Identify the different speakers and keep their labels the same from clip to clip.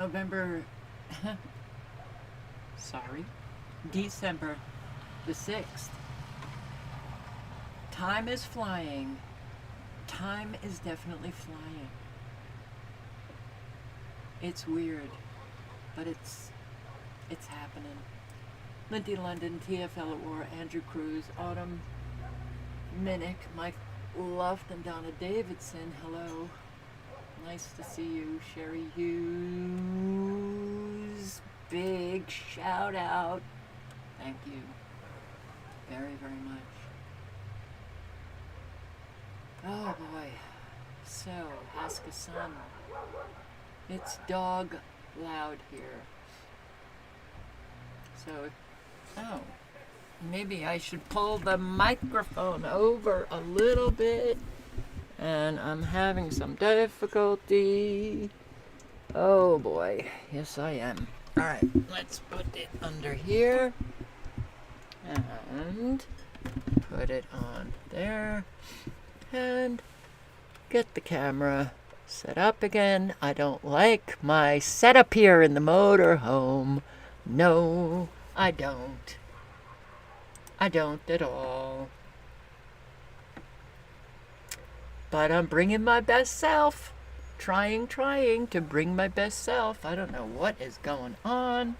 Speaker 1: November, December the 6th. Time is flying. Time is definitely flying. It's weird, but it's happening. Lindy London, TFL at War, Andrew Cruz, Autumn Minnick, Mike Luft, and Donna Davidson. Hello. Nice to see you. Sherry Hughes. Big shout out. Thank you very, very much. Oh boy. So, Haska-san. It's dog loud here. So, maybe I should pull the microphone over a little bit. And I'm having some difficulty. Oh boy. Yes, I am. Alright, let's put it under here. And put it on there. And get the camera set up again. I don't like my setup here in the motorhome. No, I don't. I don't at all. But I'm bringing my best self. Trying to bring my best self. I don't know what is going on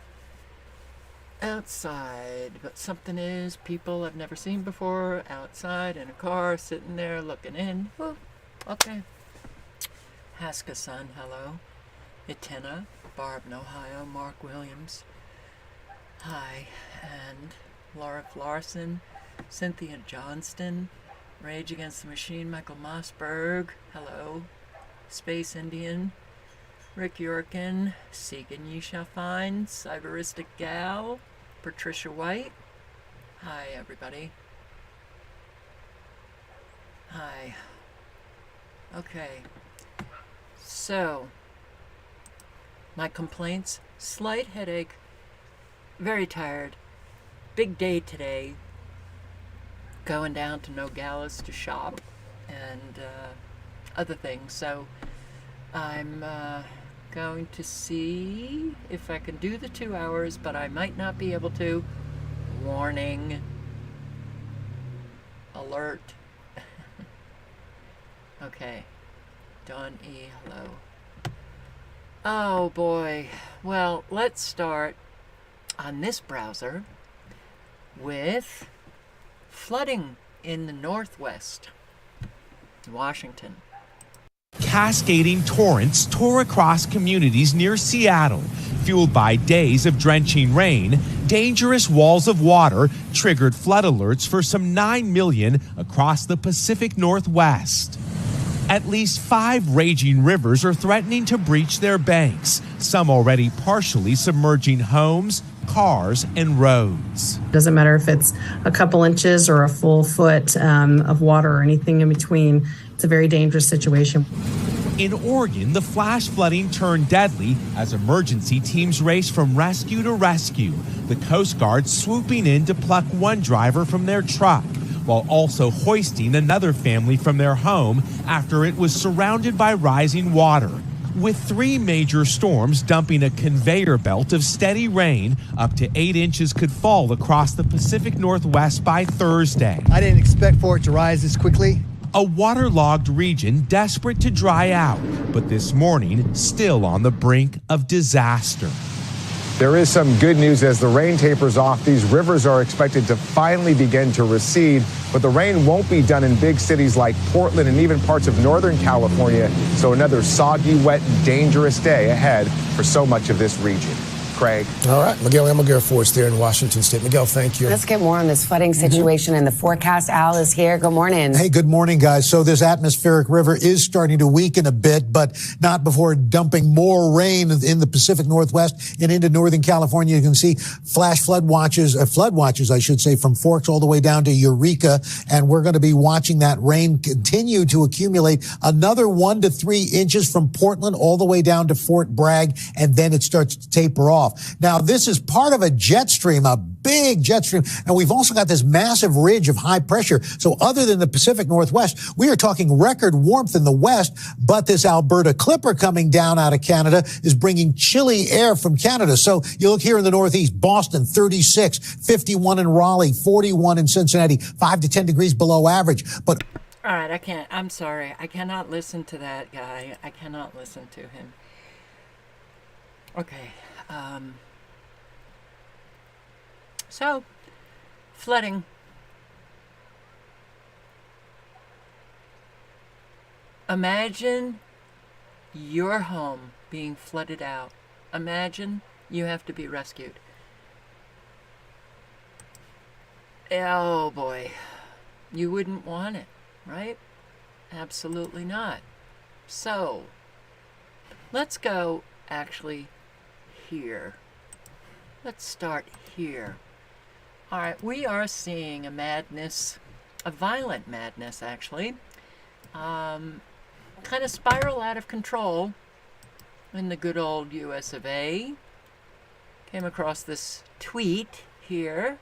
Speaker 1: outside, but something is. People I've never seen before outside in a car, sitting there looking in. Oh, okay. Haska-san, hello. Itena, Barb in Ohio, Mark Williams. Hi. And Laura Larson, Cynthia Johnston, Rage Against the Machine, Michael Mossberg. Hello. Space Indian, Rick Yorkin, Segan Ye Shall Find, Cyberistic Gal, Patricia White. Hi, everybody. Hi. Okay. So, my complaints: slight headache, very tired, big day today, going down to Nogales to shop, and other things. So I'm going to see if I can do the 2 hours, but I might not be able to. Warning. Alert. Okay. Dawn E, hello. Oh boy. Well, let's start on this browser with flooding in the Northwest Washington.
Speaker 2: Cascading torrents tore across communities near Seattle. Fueled by days of drenching rain, dangerous walls of water triggered flood alerts for some 9 million across the Pacific Northwest. At least 5 raging rivers are threatening to breach their banks, some already partially submerging homes, cars, and roads.
Speaker 3: Doesn't matter if it's a couple inches or a full foot of water or anything in between. It's a very dangerous situation.
Speaker 2: In Oregon, the flash flooding turned deadly as emergency teams raced from rescue to rescue, the Coast Guard swooping in to pluck one driver from their truck, while also hoisting another family from their home after it was surrounded by rising water. With 3 major storms dumping a conveyor belt of steady rain, up to 8 inches could fall across the Pacific Northwest by Thursday.
Speaker 4: I didn't expect for it to rise this quickly.
Speaker 2: A waterlogged region desperate to dry out, but this morning still on the brink of disaster.
Speaker 5: There is some good news as the rain tapers off. These rivers are expected to finally begin to recede, but the rain won't be done in big cities like Portland and even parts of Northern California. So another soggy, wet, dangerous day ahead for so much of this region. Craig.
Speaker 6: All right, Miguel Almaguer for us there in Washington State. Miguel, thank you.
Speaker 7: Let's get more on this flooding situation and the forecast. Al is here. Good morning.
Speaker 8: Hey, good morning, guys. So this atmospheric river is starting to weaken a bit, but not before dumping more rain in the Pacific Northwest and into Northern California. You can see flash flood watches, I should say, from Forks all the way down to Eureka. And we're going to be watching that rain continue to accumulate another 1 to 3 inches from Portland all the way down to Fort Bragg. And then it starts to taper off. Gulf. Now, this is part of a jet stream, a big jet stream, and we've also got this massive ridge of high pressure. So other than the Pacific Northwest, we are talking record warmth in the west, but this Alberta Clipper coming down out of Canada is bringing chilly air from Canada. So you look here in the Northeast, Boston, 36, 51 in Raleigh, 41 in Cincinnati, 5 to 10 degrees below average. But
Speaker 1: all right, I can't. I'm sorry. I cannot listen to that guy. I cannot listen to him. Okay. So, flooding. Imagine your home being flooded out. Imagine you have to be rescued. Oh boy. You wouldn't want it, right? Absolutely not. So, let's go actually here. Let's start here. All right, we are seeing a madness, a violent madness actually, kind of spiral out of control in the good old US of A. Came across this tweet here,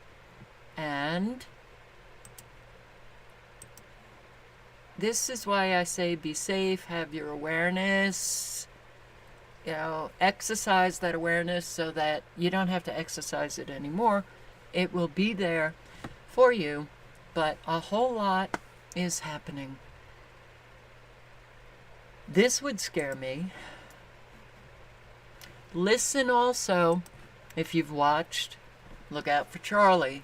Speaker 1: and this is why I say be safe, have your awareness, exercise that awareness so that you don't have to exercise it anymore. It will be there for you, but a whole lot is happening. This would scare me. Listen also, if you've watched Look Out for Charlie,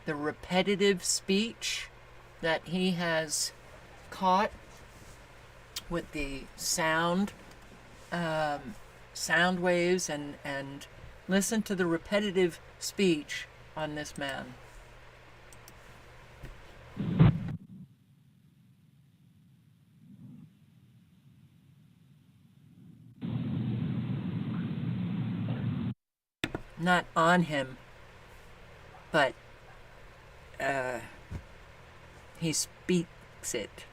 Speaker 1: the repetitive speech that he has caught with the sound waves, and listen to the repetitive speech on this man. Not on him, but he speaks it.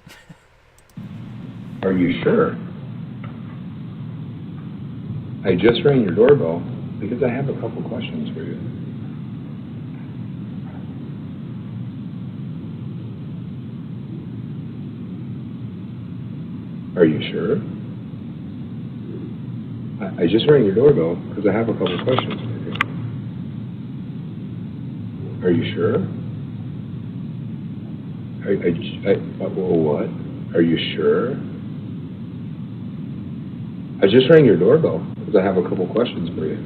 Speaker 9: Are you sure? I just rang your doorbell because I have a couple questions for you. Are you sure? I just rang your doorbell because I have a couple questions for you. Are you sure? What? Are you sure? I just rang your doorbell because I have a couple questions for you.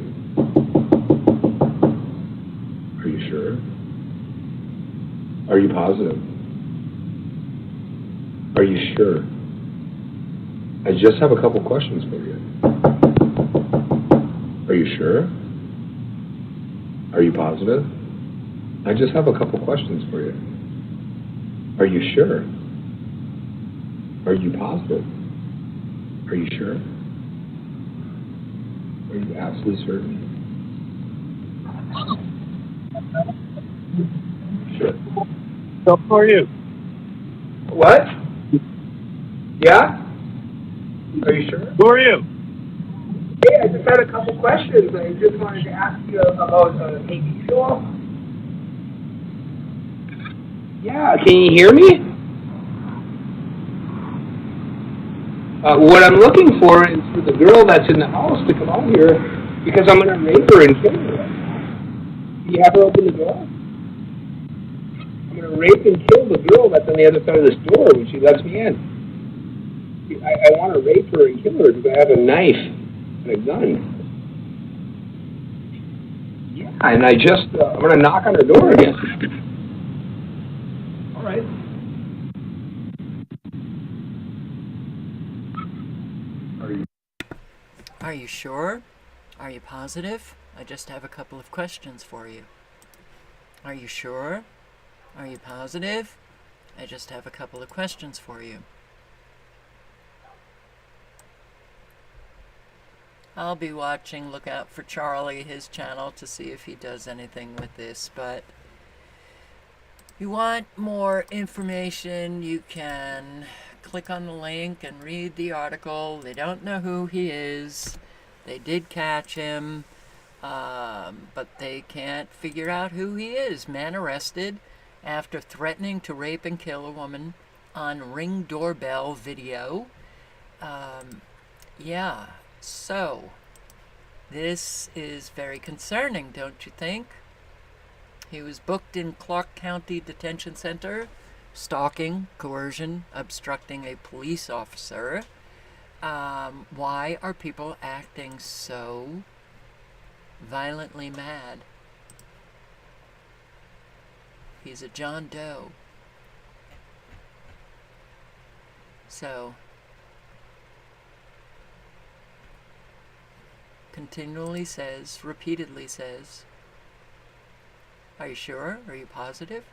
Speaker 9: Are you sure? Are you positive? Are you sure? I just have a couple questions for you. Are you sure? Are you positive? I just have a couple questions for you. Are you sure? Are you positive? Are you sure? Are you absolutely certain? Sure.
Speaker 10: So how are you?
Speaker 9: What? Yeah? Are you sure?
Speaker 10: Who are you?
Speaker 9: Hey, I just had a couple questions. I just wanted to ask you about TV show. Yeah, can you hear me? What I'm looking for is for the girl that's in the house to come out here because I'm going to rape her and kill her. Do you have her open the door? I'm going to rape and kill the girl that's on the other side of this door when she lets me in. I want to rape her and kill her because I have a knife and a gun. Yeah, and I'm going to knock on her door again. All right.
Speaker 1: Are you sure? Are you positive? I just have a couple of questions for you. Are you sure? Are you positive? I just have a couple of questions for you. I'll be watching Look Out for Charlie, his channel, to see if he does anything with this, but if you want more information, you can click on the link and read the article. They don't know who he is. They did catch him, but they can't figure out who he is. Man arrested after threatening to rape and kill a woman on Ring doorbell video. Yeah, so this is very concerning, don't you think? He was booked in Clark County Detention Center, stalking, coercion, obstructing a police officer. Why are people acting so violently mad? He's a John Doe. So, repeatedly says, are you sure? Are you positive?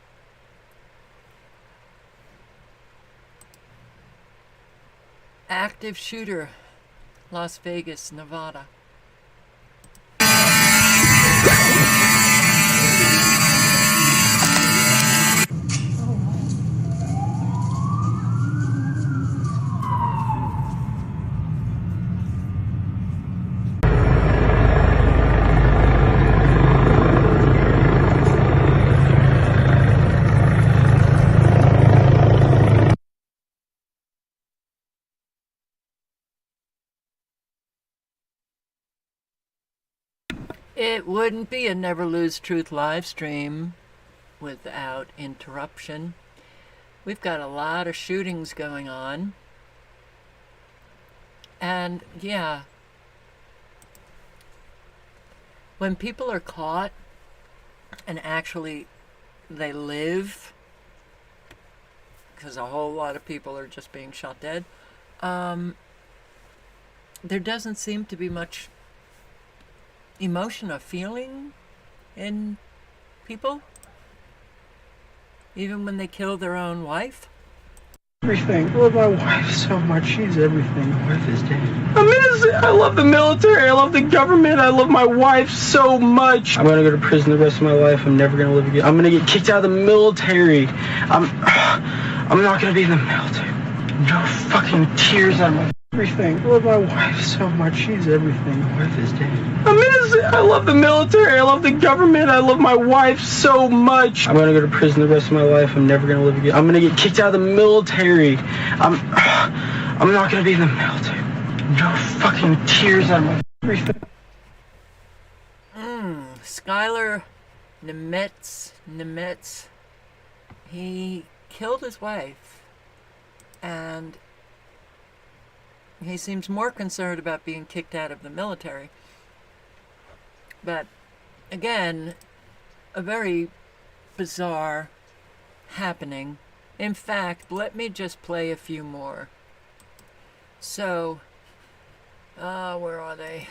Speaker 1: Active shooter, Las Vegas, Nevada. It wouldn't be a Never Lose Truth live stream without interruption. We've got a lot of shootings going on. And yeah, when people are caught and actually they live, because a whole lot of people are just being shot dead, there doesn't seem to be much emotion or feeling in people, even when they kill their own wife.
Speaker 9: Everything. I love my wife so much. She's everything. My wife is dead. I'm innocent. I love the military. I love the government. I love my wife so much. I'm gonna go to prison the rest of my life. I'm never gonna live again. I'm gonna get kicked out of the military. I'm not gonna be in the military. No fucking tears on my everything. I love my wife so much. She's everything. My wife is dead. I'm innocent. I love the military. I love the government. I love my wife so much. I'm gonna go to prison the rest of my life. I'm never gonna live again. I'm gonna get kicked out of the military. I'm not gonna be in the military. No fucking tears on my everything.
Speaker 1: Skylar Nemetz. He killed his wife, and he seems more concerned about being kicked out of the military. But again, a very bizarre happening. In fact, let me just play a few more. So, where are they?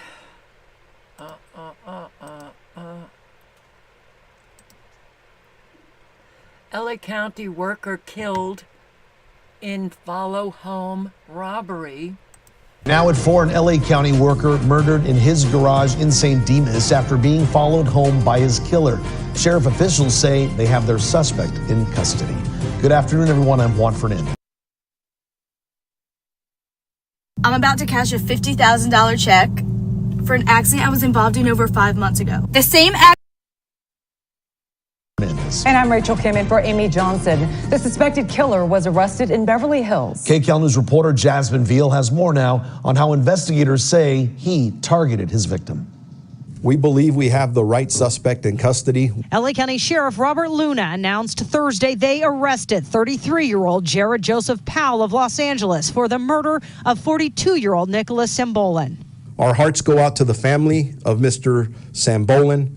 Speaker 1: LA County worker killed in follow home robbery.
Speaker 11: Now at 4, an LA County worker murdered in his garage in St. Demas after being followed home by his killer. Sheriff officials say they have their suspect in custody. Good afternoon, everyone. I'm Juan Fernandez.
Speaker 12: I'm about to cash a $50,000 check for an accident I was involved in over 5 months ago. The same accident.
Speaker 13: And I'm Rachel Kim in for Amy Johnson. The suspected killer was arrested in Beverly Hills.
Speaker 11: KCAL News reporter Jasmine Veal has more now on how investigators say he targeted his victim.
Speaker 14: We believe we have the right suspect in custody.
Speaker 15: LA County Sheriff Robert Luna announced Thursday they arrested 33-year-old Jared Joseph Powell of Los Angeles for the murder of 42-year-old Nicholas Sambolin.
Speaker 14: Our hearts go out to the family of Mr. Sambolin,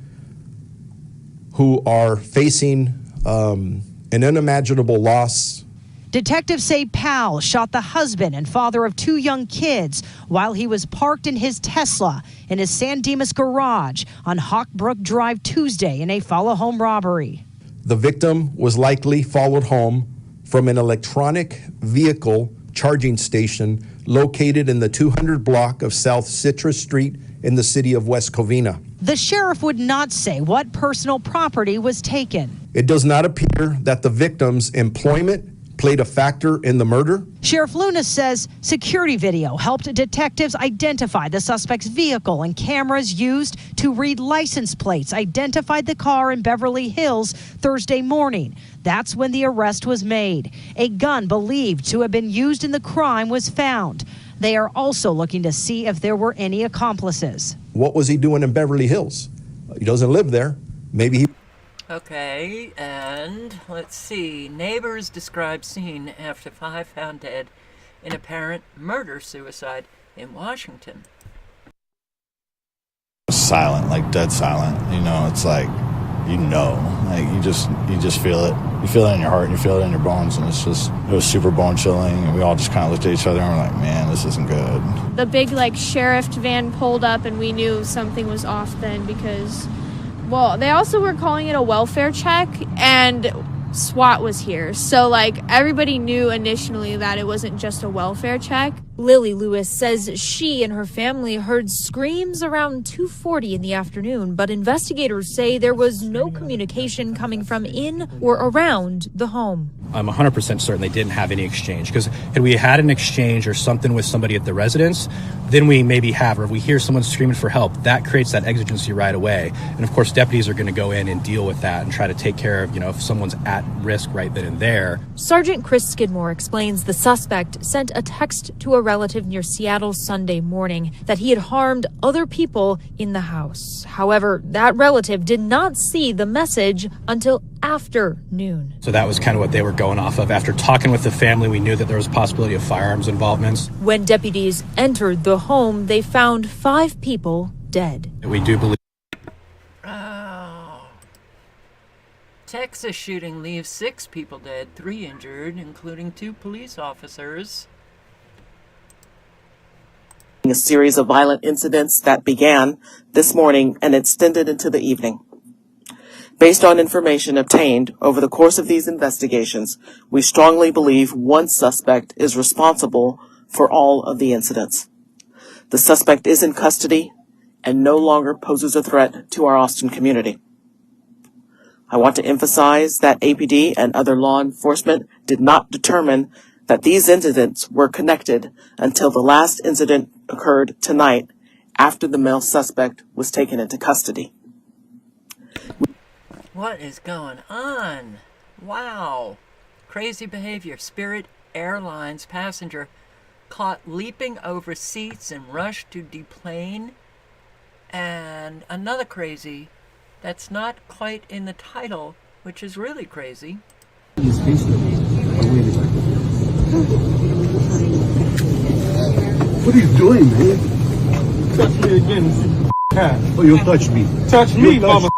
Speaker 14: who are facing an unimaginable loss.
Speaker 15: Detectives say Powell shot the husband and father of 2 young kids while he was parked in his Tesla in his San Dimas garage on Hawkbrook Drive Tuesday in a follow-home robbery.
Speaker 14: The victim was likely followed home from an electronic vehicle charging station located in the 200 block of South Citrus Street in the city of West Covina.
Speaker 15: The sheriff would not say what personal property was taken.
Speaker 14: It does not appear that the victim's employment, played a factor in the murder?
Speaker 15: Sheriff Luna says security video helped detectives identify the suspect's vehicle, and cameras used to read license plates identified the car in Beverly Hills Thursday morning. That's when the arrest was made. A gun believed to have been used in the crime was found. They are also looking to see if there were any accomplices.
Speaker 14: What was he doing in Beverly Hills? He doesn't live there. Maybe he...
Speaker 1: Okay, and let's see. Neighbors describe scene after 5 found dead in apparent murder-suicide in Washington.
Speaker 16: Silent, like dead silent. You know, it's like, like you just feel it. You feel it in your heart, and you feel it in your bones, and it was super bone chilling, and we all just kind of looked at each other and we're like, man, this isn't good.
Speaker 17: The big sheriff van pulled up, and we knew something was off then because, well, they also were calling it a welfare check, and SWAT was here. So everybody knew initially that it wasn't just a welfare check.
Speaker 18: Lily Lewis says she and her family heard screams around 2:40 in the afternoon, but investigators say there was no communication coming from in or around the home.
Speaker 19: I'm 100% certain they didn't have any exchange, because had we had an exchange or something with somebody at the residence, then we maybe have, or if we hear someone screaming for help, that creates that exigency right away. And of course, deputies are going to go in and deal with that and try to take care of, if someone's at risk right then and there.
Speaker 18: Sergeant Chris Skidmore explains the suspect sent a text to a relative near Seattle Sunday morning that he had harmed other people in the house. However, that relative did not see the message until after noon.
Speaker 19: So that was kind of what they were going off of. After talking with the family, we knew that there was a possibility of firearms involvements.
Speaker 18: When deputies entered the home, they found 5 people dead.
Speaker 19: We do believe.
Speaker 1: Texas shooting leaves 6 people dead, 3 injured, including 2 police officers.
Speaker 20: A series of violent incidents that began this morning and extended into the evening. Based on information obtained over the course of these investigations, we strongly believe one suspect is responsible for all of the incidents. The suspect is in custody and no longer poses a threat to our Austin community. I want to emphasize that APD and other law enforcement did not determine that these incidents were connected until the last incident occurred tonight after the male suspect was taken into custody.
Speaker 1: What is going on? Wow. Crazy behavior. Spirit Airlines passenger caught leaping over seats and rushed to deplane. And another crazy that's not quite in the title, which is really crazy.
Speaker 10: What are you doing, man? Touch me again. Oh, you'll touch me. Touch me, mama.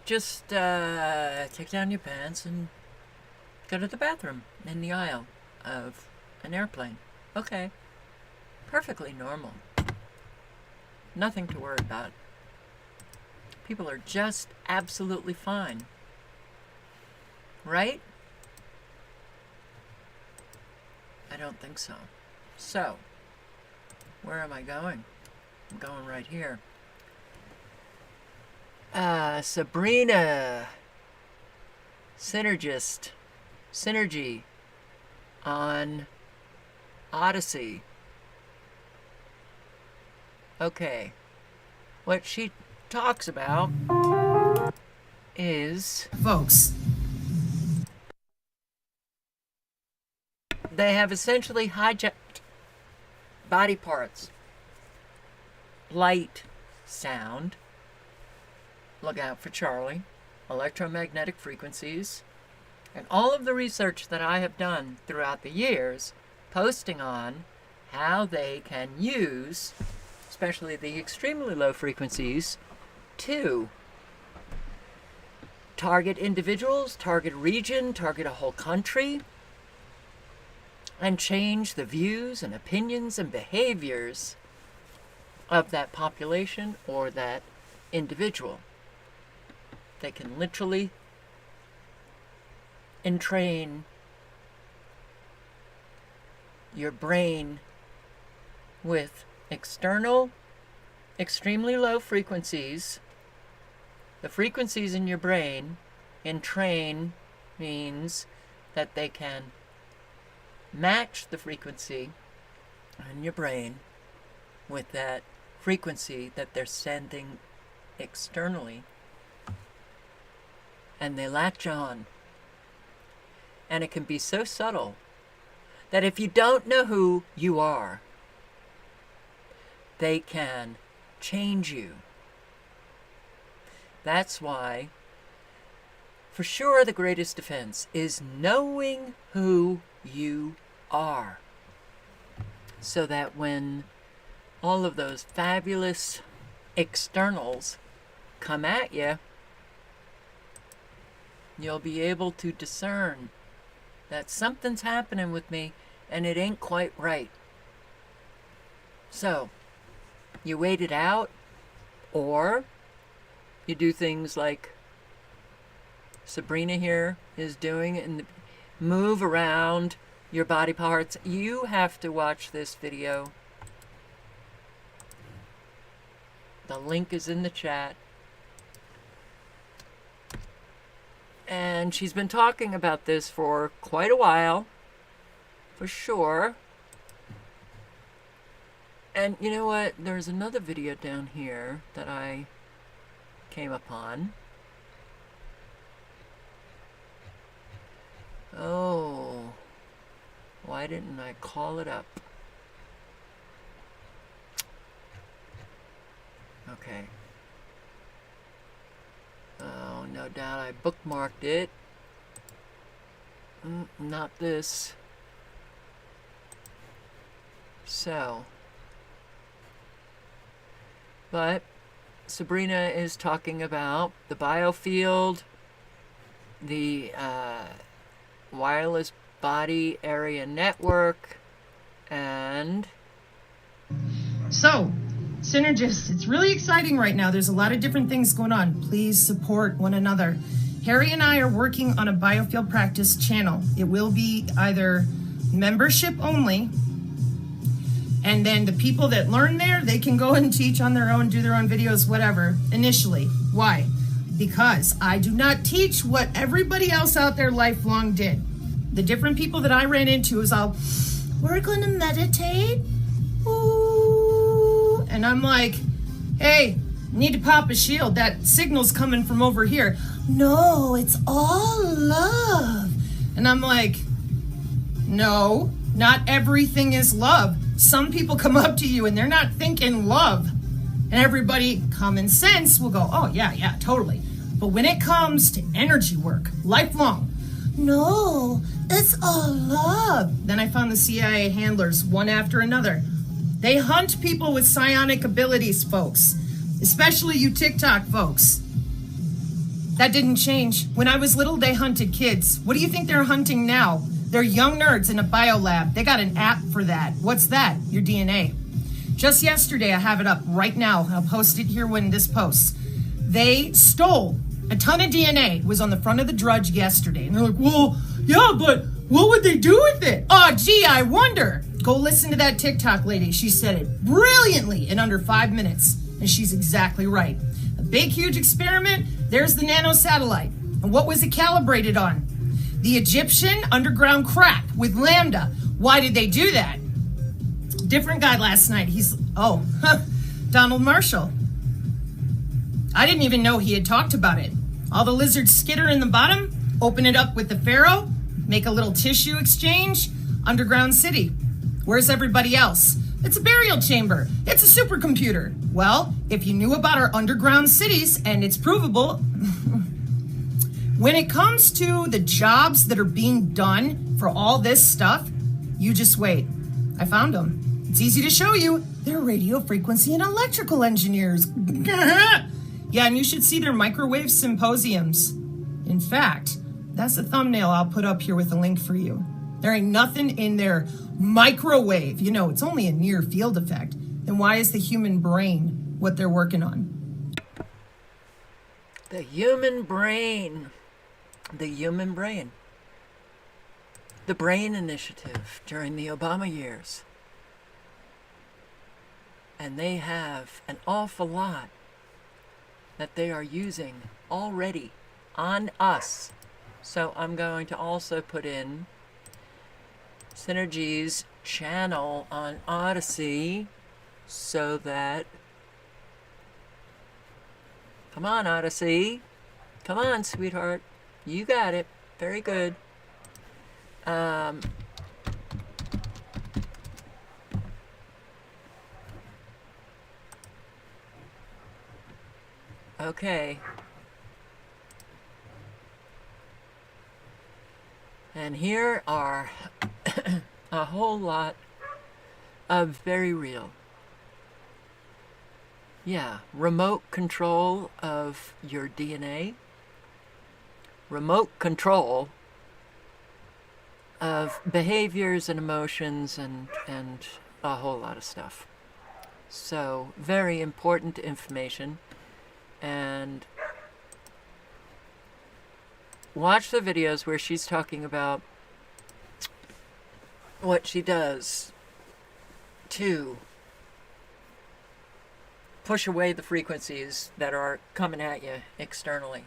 Speaker 1: Just take down your pants and go to the bathroom in the aisle of an airplane. Okay. Perfectly normal. Nothing to worry about. People are just absolutely fine. Right? I don't think so. So, where am I going? I'm going right here. Sabrina Synergy on Odyssey. Okay. What she talks about is,
Speaker 21: folks,
Speaker 1: they have essentially hijacked body parts, light, sound, look out for Charlie, electromagnetic frequencies, And all of the research that I have done throughout the years, posting on how they can use, especially the extremely low frequencies, to target individuals, target region, target a whole country, and change the views and opinions and behaviors of that population or that individual. They can literally entrain your brain with external, extremely low frequencies. The frequencies in your brain, entrain means that they can match the frequency in your brain with that frequency that they're sending externally. And they latch on. And it can be so subtle that if you don't know who you are, they can change you. That's why, for sure, the greatest defense is knowing who you are. So that when all of those fabulous externals come at you, you'll be able to discern that something's happening with me and it ain't quite right. So, you wait it out, or you do things like Sabrina here is doing, and move around your body parts. You have to watch this video. The link is in the chat. And she's been talking about this for quite a while, for sure. And you know what? There's another video down here that I came upon. Oh, why didn't I call it up? Okay. Oh, no doubt I bookmarked it. Not this. So. But Sabrina is talking about the biofield, the wireless body area network, and...
Speaker 21: So, Synergists, it's really exciting right now. There's a lot of different things going on. Please support one another. Harry and I are working on a biofield practice channel. It will be either membership only, and then the people that learn there, they can go and teach on their own, do their own videos, whatever, initially. Why? Because I do not teach what everybody else out there lifelong did. The different people that I ran into is all, we're going to meditate. Ooh. And I'm like, hey, need to pop a shield. That signal's coming from over here. No, it's all love. And I'm like, no, not everything is love. Some people come up to you and they're not thinking love. And everybody, common sense, will go, oh, yeah, totally. But when it comes to energy work, lifelong, no, it's all love. Then I found the CIA handlers, one after another. They hunt people with psionic abilities, folks. Especially you TikTok folks. That didn't change. When I was little, they hunted kids. What do you think they're hunting now? They're young nerds in a biolab. They got an app for that. What's that? Your DNA. Just yesterday, I have it up right now. I'll post it here when this posts. They stole a ton of DNA. It was on the front of the Drudge yesterday. And they're like, well, yeah, but what would they do with it? Oh, gee, I wonder. Go listen to that TikTok lady. She said it brilliantly in under 5 minutes. And she's exactly right. A big, huge experiment. There's the nano satellite. And what was it calibrated on? The Egyptian underground crap with Lambda. Why did they do that? Different guy last night. Donald Marshall. I didn't even know he had talked about it. All the lizards skitter in the bottom, open it up with the Pharaoh, make a little tissue exchange, underground city. Where's everybody else? It's a burial chamber. It's a supercomputer. Well, if you knew about our underground cities, and it's provable, When it comes to the jobs that are being done for all this stuff, you just wait. I found them. It's easy to show you. They're radio frequency and electrical engineers. Yeah, and you should see their microwave symposiums. In fact, that's the thumbnail I'll put up here with a link for you. There ain't nothing in their microwave. You know, it's only a near field effect. Then why is the human brain what they're working on?
Speaker 1: The human brain. The human brain. The Brain Initiative during the Obama years. And they have an awful lot that they are using already on us. So I'm going to also put in Synergy's channel on Odyssey so that, come on Odyssey, come on sweetheart, you got it, very good. Okay. And here are a whole lot of very real. Yeah, remote control of your DNA. Remote control of behaviors and emotions and a whole lot of stuff. So, very important information. And watch the videos where she's talking about what she does to push away the frequencies that are coming at you externally.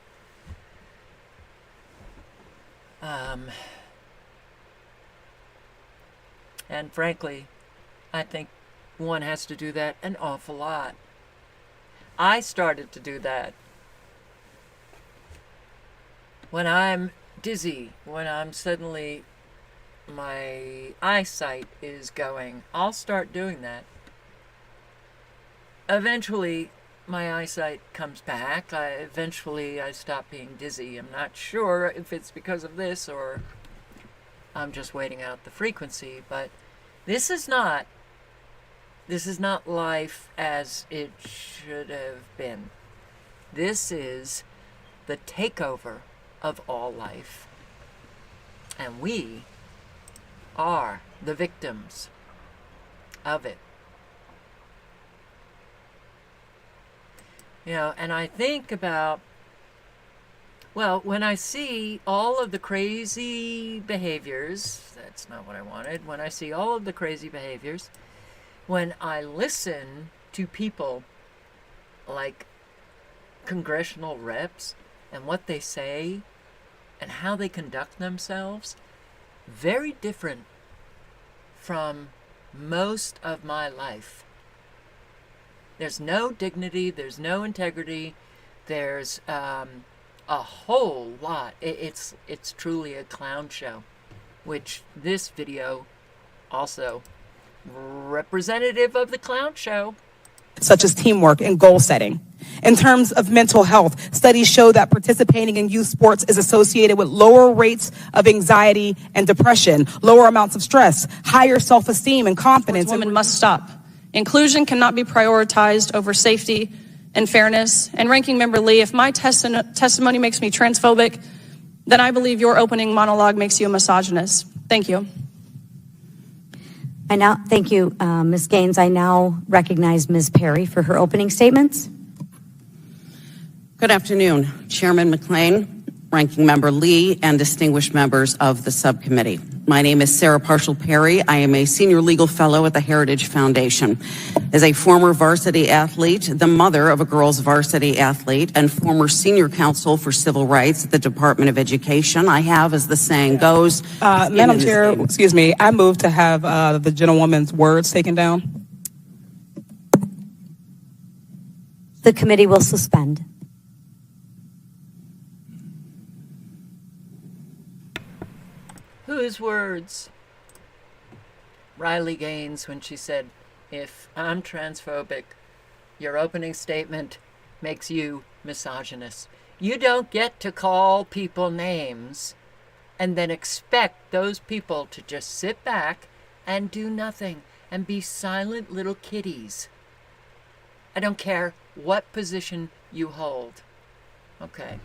Speaker 1: And frankly, I think one has to do that an awful lot. I started to do that when I'm dizzy, when I'm suddenly, my eyesight is going. I'll start doing that. Eventually, my eyesight comes back. Eventually, I stop being dizzy. I'm not sure if it's because of this or I'm just waiting out the frequency, but this is not life as it should have been. This is the takeover of all life. And we are the victims of it. You know, and I think about, well, when I see all of the crazy behaviors, that's not what I wanted, when I see all of the crazy behaviors, when I listen to people like congressional reps and what they say and how they conduct themselves, very different from most of my life. There's no dignity, there's no integrity, there's a whole lot. It's truly a clown show, which this video also representative of the clown show.
Speaker 3: Such as teamwork and goal setting. In terms of mental health, studies show that participating in youth sports is associated with lower rates of anxiety and depression, lower amounts of stress, higher self-esteem and confidence.
Speaker 22: Women must stop. Inclusion cannot be prioritized over safety and fairness. And Ranking Member Lee, if my testimony makes me transphobic, then I believe your opening monologue makes you a misogynist. Thank you.
Speaker 23: Thank you, Ms. Gaines. I now recognize Ms. Perry for her opening statements.
Speaker 24: Good afternoon, Chairman McLean, Ranking Member Lee, and distinguished members of the subcommittee. My name is Sarah Parshall Perry. I am a senior legal fellow at the Heritage Foundation. As a former varsity athlete, the mother of a girls varsity athlete, and former senior counsel for civil rights at the Department of Education, I have, as the saying goes,
Speaker 3: Madam Chair, excuse me, I move to have the gentlewoman's words taken down.
Speaker 23: The committee will suspend.
Speaker 1: Whose words? Riley Gaines, when she said, if I'm transphobic, your opening statement makes you misogynist. You don't get to call people names and then expect those people to just sit back and do nothing and be silent little kitties. I don't care what position you hold. Okay.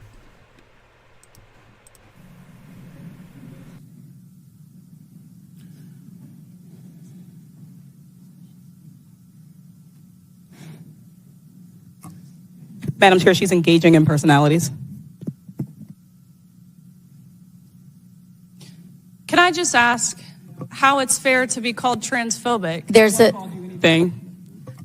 Speaker 3: Madam Chair, she's engaging in personalities.
Speaker 22: Can I just ask how it's fair to be called transphobic?
Speaker 2: There's a
Speaker 3: thing.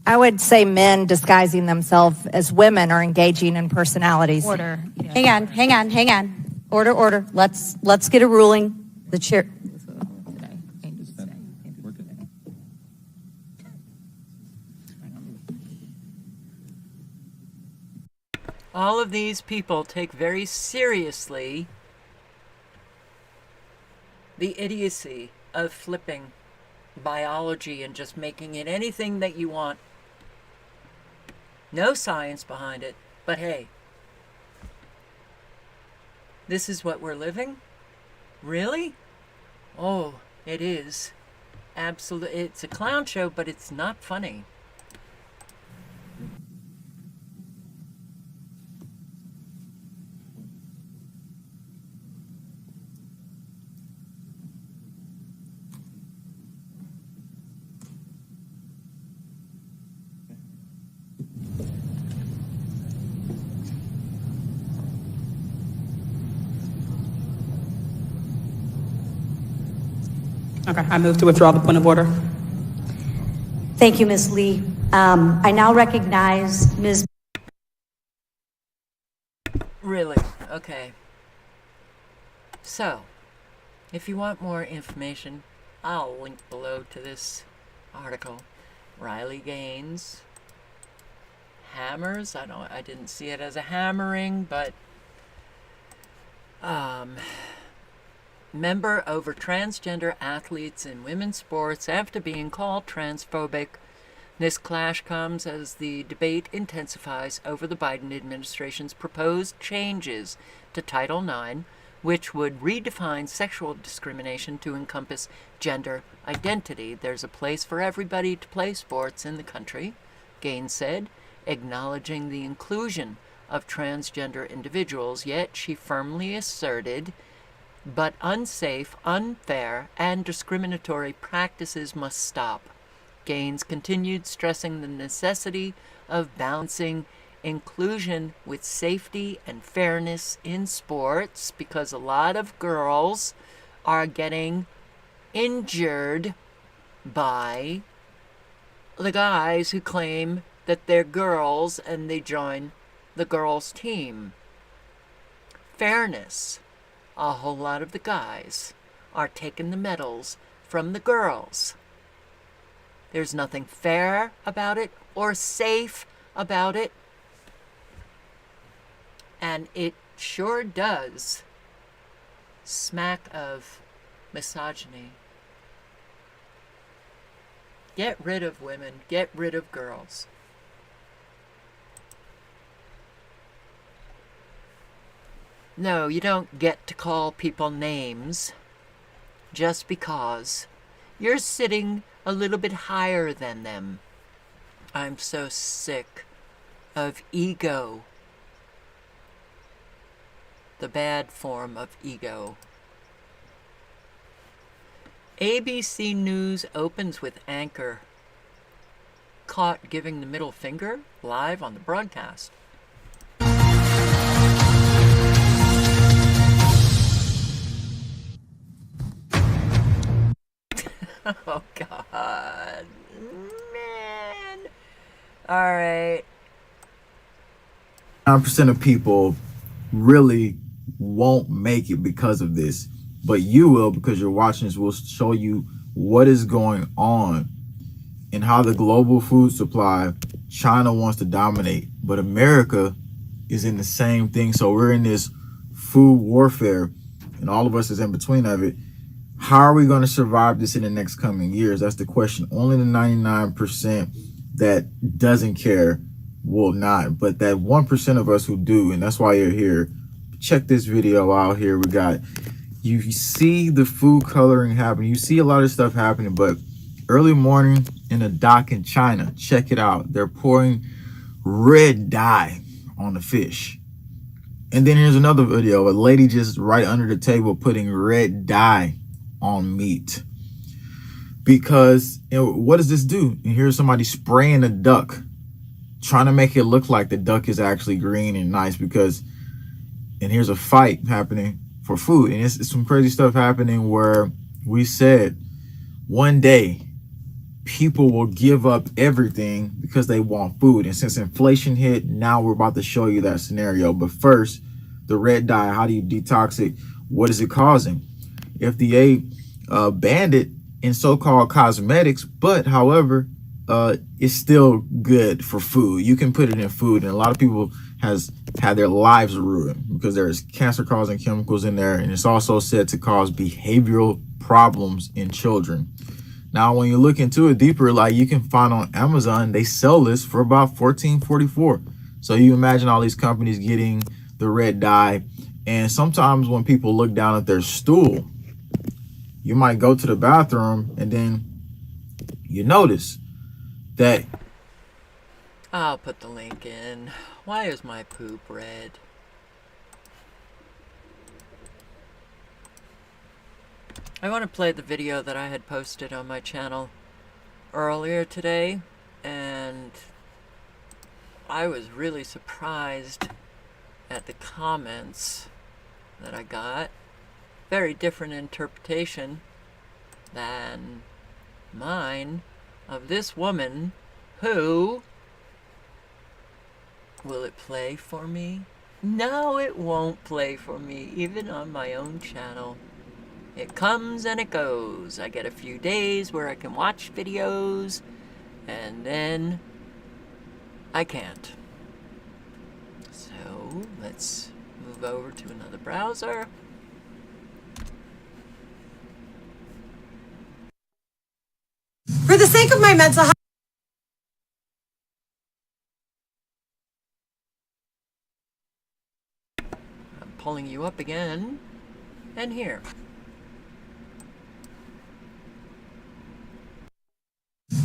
Speaker 2: I would say men disguising themselves as women are engaging in personalities.
Speaker 23: Order. Yeah. Hang on. Order. Let's get a ruling. The chair.
Speaker 1: All of these people take very seriously the idiocy of flipping biology and just making it anything that you want. No science behind it, but hey, this is what we're living? Really? Oh, it is. Absolutely. It's a clown show, but it's not funny.
Speaker 3: Okay, I move to withdraw the point of order.
Speaker 23: Thank you, Ms. Lee. I now recognize Ms.
Speaker 1: Really? Okay. So, if you want more information, I'll link below to this article. Riley Gaines hammers. I didn't see it as a hammering, but member over transgender athletes in women's sports after being called transphobic. This clash comes as the debate intensifies over the Biden administration's proposed changes to Title IX, which would redefine sexual discrimination to encompass gender identity. There's a place for everybody to play sports in the country, Gaines said, acknowledging the inclusion of transgender individuals, yet she firmly asserted, but unsafe, unfair, and discriminatory practices must stop. Gaines continued stressing the necessity of balancing inclusion with safety and fairness in sports, because a lot of girls are getting injured by the guys who claim that they're girls and they join the girls' team. Fairness. A whole lot of the guys are taking the medals from the girls. There's nothing fair about it or safe about it. And it sure does smack of misogyny. Get rid of women. Get rid of girls. No, you don't get to call people names just because you're sitting a little bit higher than them. I'm so sick of ego. The bad form of ego. ABC News opens with anchor caught giving the middle finger live on the broadcast. Oh, God. Man. All right.
Speaker 4: 9% of people really won't make it because of this, but you will, because your watching this will show you what is going on and how the global food supply, China wants to dominate, but America is in the same thing. So we're in this food warfare, and all of us is in between of it. How are we going to survive this in the next coming years? That's the question. Only the 99% that doesn't care will not. But that 1% of us who do, and that's why you're here. Check this video out here. We got, you see the food coloring happening. You see a lot of stuff happening, but early morning in a dock in China, check it out. They're pouring red dye on the fish. And then here's another video, a lady just right under the table putting red dye on meat. Because, you know, what does this do? And here's somebody spraying a duck, trying to make it look like the duck is actually green and nice, because, and here's a fight happening for food. And it's some crazy stuff happening where we said one day people will give up everything because they want food. And since inflation hit, now we're about to show you that scenario. But first, the red dye, how do you detox it? What is it causing? FDA banned it in so-called cosmetics, but however, it's still good for food. You can put it in food, and a lot of people has had their lives ruined because there's cancer-causing chemicals in there, and it's also said to cause behavioral problems in children. Now, when you look into it deeper, like you can find on Amazon, they sell this for about $14.44. So you imagine all these companies getting the red dye, and sometimes when people look down at their stool, you might go to the bathroom and then you notice that.
Speaker 1: I'll put the link in. Why is my poop red? I want to play the video that I had posted on my channel earlier today, and I was really surprised at the comments that I got. Very different interpretation than mine of this woman who... Will it play for me? No, it won't play for me, even on my own channel. It comes and it goes. I get a few days where I can watch videos, and then I can't. So let's move over to another browser.
Speaker 5: For the sake of my mental health.
Speaker 1: I'm pulling you up again, and here.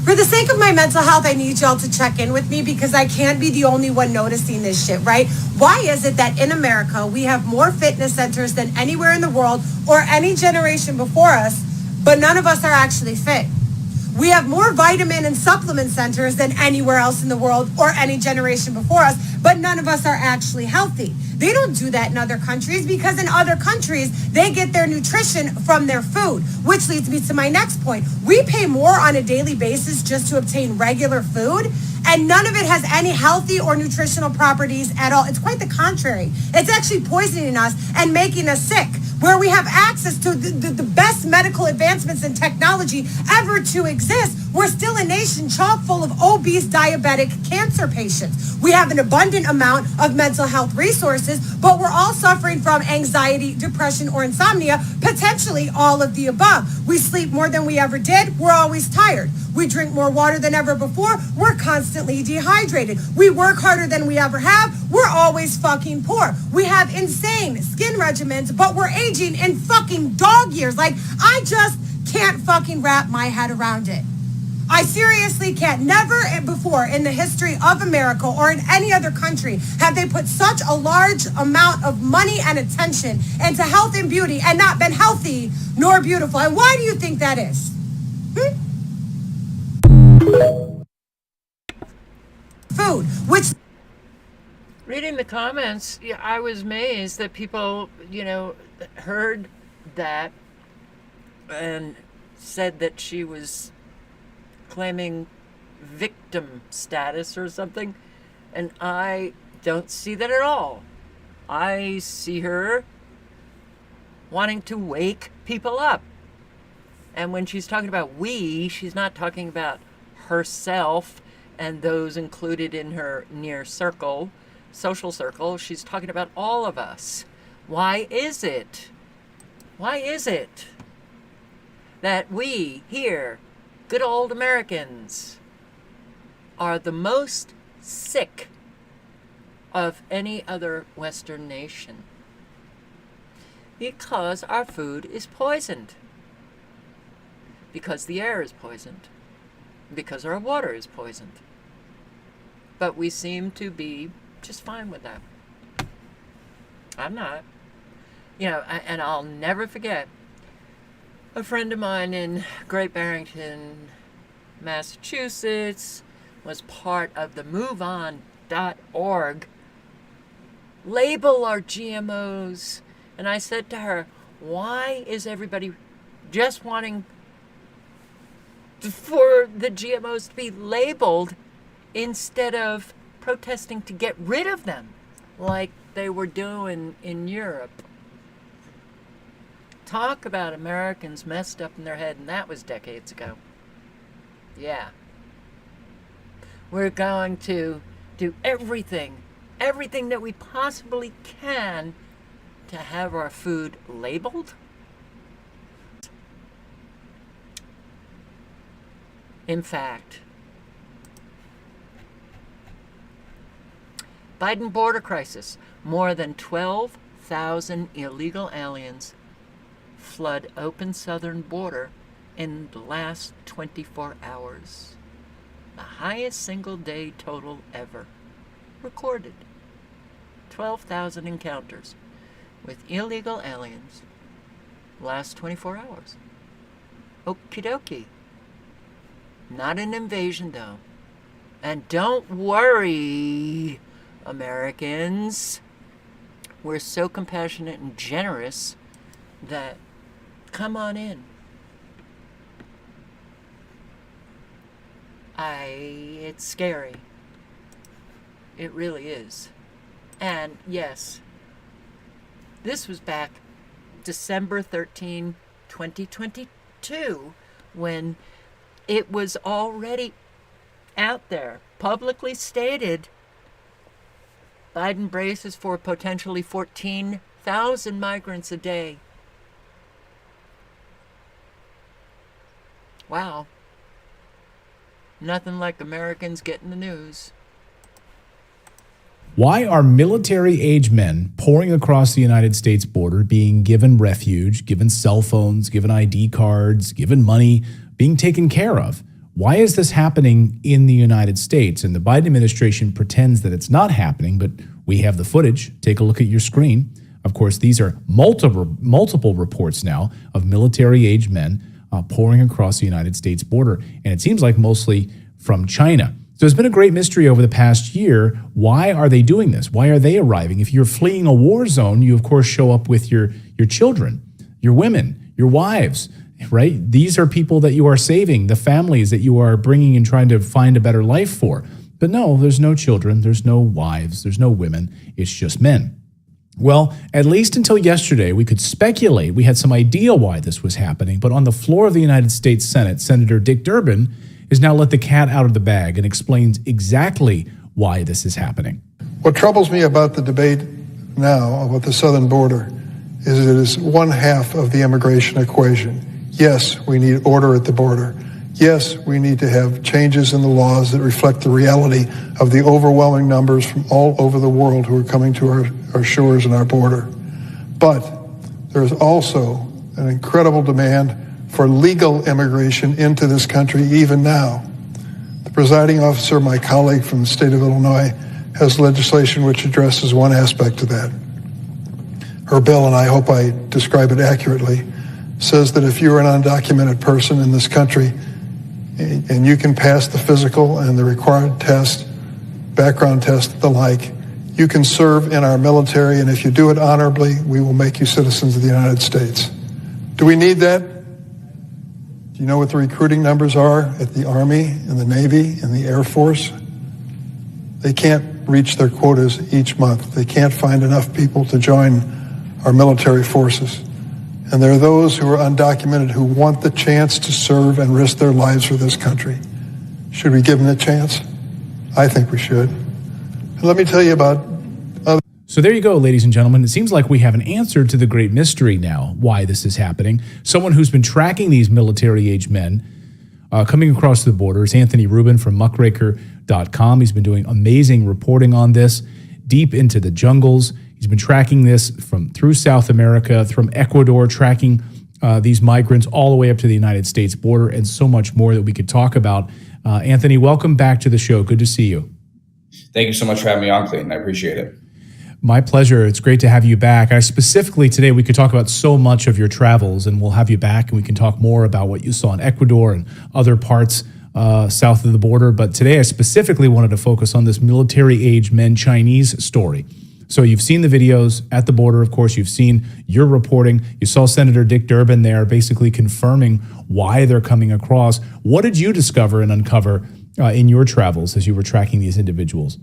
Speaker 5: For the sake of my mental health, I need y'all to check in with me because I can't be the only one noticing this shit, right? Why is it that in America, we have more fitness centers than anywhere in the world or any generation before us, but none of us are actually fit? We have more vitamin and supplement centers than anywhere else in the world or any generation before us, but none of us are actually healthy. They don't do that in other countries because in other countries, they get their nutrition from their food, which leads me to my next point. We pay more on a daily basis just to obtain regular food, and none of it has any healthy or nutritional properties at all. It's quite the contrary. It's actually poisoning us and making us sick. Where we have access to the best medical advancements and technology ever to exist, we're still a nation chock full of obese, diabetic, cancer patients. We have an abundant amount of mental health resources, but we're all suffering from anxiety, depression, or insomnia, potentially all of the above. We sleep more than we ever did. We're always tired. We drink more water than ever before. We're constantly dehydrated. We work harder than we ever have. We're always fucking poor. We have insane skin regimens, but we're aging in fucking dog years. Like, I just can't fucking wrap my head around it. I seriously can't. Never before in the history of America or in any other country have they put such a large amount of money and attention into health and beauty and not been healthy nor beautiful. And why do you think that is? Food, which...
Speaker 1: Reading the comments, yeah, I was amazed that people, heard that and said that she was claiming victim status or something, and I don't see that at all. I see her wanting to wake people up. And when she's talking about we, she's not talking about herself and those included in her near circle, social circle. She's talking about all of us. Why is it that we here, good old Americans, are the most sick of any other Western nation. Because our food is poisoned. Because the air is poisoned. Because our water is poisoned. But we seem to be just fine with that. I'm not. You know, and I'll never forget a friend of mine in Great Barrington, Massachusetts, was part of the MoveOn.org label our GMOs. And I said to her, why is everybody just wanting for the GMOs to be labeled instead of protesting to get rid of them like they were doing in Europe? Talk about Americans messed up in their head, and that was decades ago. Yeah. We're going to do everything that we possibly can to have our food labeled. In fact, Biden border crisis. More than 12,000 illegal aliens flood open southern border in the last 24 hours. The highest single day total ever recorded. 12,000 encounters with illegal aliens last 24 hours. Okie dokie. Not an invasion, though. And don't worry, Americans. We're so compassionate and generous that come on in. It's scary. It really is. And yes, this was back December 13, 2022, when it was already out there, publicly stated, Biden braces for potentially 14,000 migrants a day. Wow. Nothing like Americans getting the news.
Speaker 6: Why are military-age men pouring across the United States border being given refuge, given cell phones, given ID cards, given money, being taken care of? Why is this happening in the United States? And the Biden administration pretends that it's not happening, but we have the footage. Take a look at your screen. Of course, these are multiple reports now of military-age men pouring across the United States border. And it seems like mostly from China. So it's been a great mystery over the past year. Why are they doing this? Why are they arriving? If you're fleeing a war zone, you of course show up with your children, your women, your wives, right? These are people that you are saving, the families that you are bringing and trying to find a better life for. But no, there's no children, there's no wives, there's no women, it's just men. Well, at least until yesterday, we could speculate. We had some idea why this was happening, but on the floor of the United States Senate, Senator Dick Durbin has now let the cat out of the bag and explains exactly why this is happening.
Speaker 7: What troubles me about the debate now about the southern border is it is one half of the immigration equation. Yes, we need order at the border. Yes, we need to have changes in the laws that reflect the reality of the overwhelming numbers from all over the world who are coming to our shores and our border. But there is also an incredible demand for legal immigration into this country even now. The presiding officer, my colleague from the state of Illinois, has legislation which addresses one aspect of that. Her bill, and I hope I describe it accurately, says that if you're an undocumented person in this country and you can pass the physical and the required test, background test, the like, you can serve in our military, and if you do it honorably, we will make you citizens of the United States. Do we need that? Do you know what the recruiting numbers are at the Army and the Navy and the Air Force? They can't reach their quotas each month. They can't find enough people to join our military forces. And there are those who are undocumented who want the chance to serve and risk their lives for this country. Should we give them the chance? I think we should. And let me tell you about other.
Speaker 6: So there you go, ladies and gentlemen. It seems like we have an answer to the great mystery now, why this is happening. Someone who's been tracking these military-age men coming across the border is Anthony Rubin from muckraker.com. He's been doing amazing reporting on this. deep into the jungles. He's been tracking this through South America, from Ecuador, tracking these migrants all the way up to the United States border, and so much more that we could talk about. Anthony, welcome back to the show. Good to see you.
Speaker 8: Thank you so much for having me on, Clayton. I appreciate it.
Speaker 6: My pleasure. It's great to have you back. Specifically today, we could talk about so much of your travels, and we'll have you back and we can talk more about what you saw in Ecuador and other parts south of the border. But today, I specifically wanted to focus on this military-age men Chinese story. So you've seen the videos at the border, of course. You've seen your reporting. You saw Senator Dick Durbin there basically confirming why they're coming across. What did you discover and uncover in your travels as you were tracking these individuals?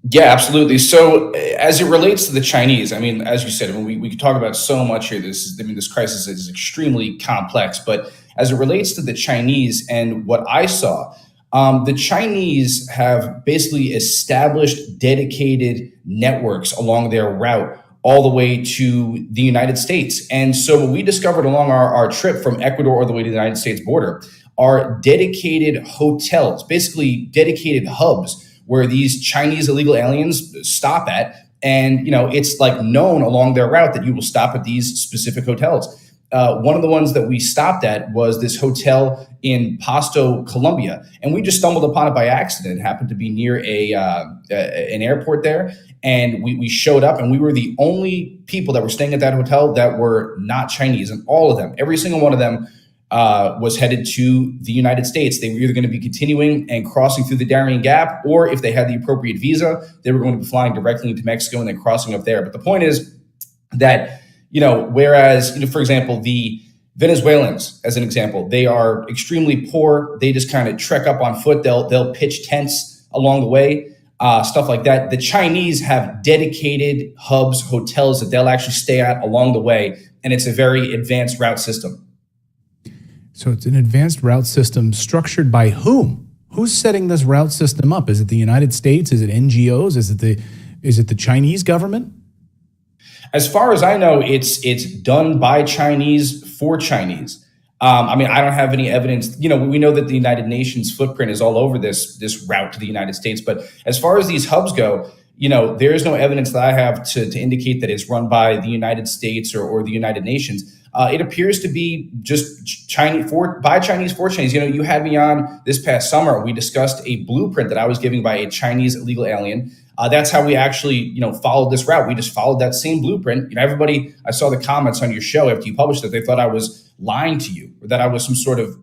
Speaker 8: Yeah, absolutely. So as it relates to the Chinese, I mean, as you said, I mean, we could talk about so much here. This crisis is extremely complex. But as it relates to the Chinese and what I saw, the Chinese have basically established dedicated networks along their route all the way to the United States. And so what we discovered along our trip from Ecuador all the way to the United States border are dedicated hotels, basically dedicated hubs where these Chinese illegal aliens stop at. And, you know, it's like known along their route that you will stop at these specific hotels. One of the ones that we stopped at was this hotel in Pasto, Colombia. And we just stumbled upon it by accident. It happened to be near an airport there. And we showed up, and we were the only people that were staying at that hotel that were not Chinese. And all of them, every single one of them, was headed to the United States. They were either going to be continuing and crossing through the Darien Gap, or if they had the appropriate visa, they were going to be flying directly into Mexico and then crossing up there. But the point is that, you know, whereas, you know, for example, the Venezuelans, as an example, they are extremely poor. They just kind of trek up on foot. They'll pitch tents along the way, stuff like that. The Chinese have dedicated hubs, hotels that they'll actually stay at along the way, and it's a very advanced route system.
Speaker 6: So it's an advanced route system structured by whom? Who's setting this route system up? Is it the United States? Is it NGOs? Is it the Chinese government?
Speaker 8: As far as I know, it's done by Chinese for Chinese. I mean, I don't have any evidence. You know, we know that the United Nations footprint is all over this route to the United States. But as far as these hubs go, you know, there is no evidence that I have to indicate that it's run by the United States or the United Nations. It appears to be just Chinese for Chinese. You know, you had me on this past summer. We discussed a blueprint that I was given by a Chinese illegal alien. That's how we actually, you know, followed this route. We just followed that same blueprint. You know, everybody, I saw the comments on your show after you published it. They thought I was lying to you, or that I was some sort of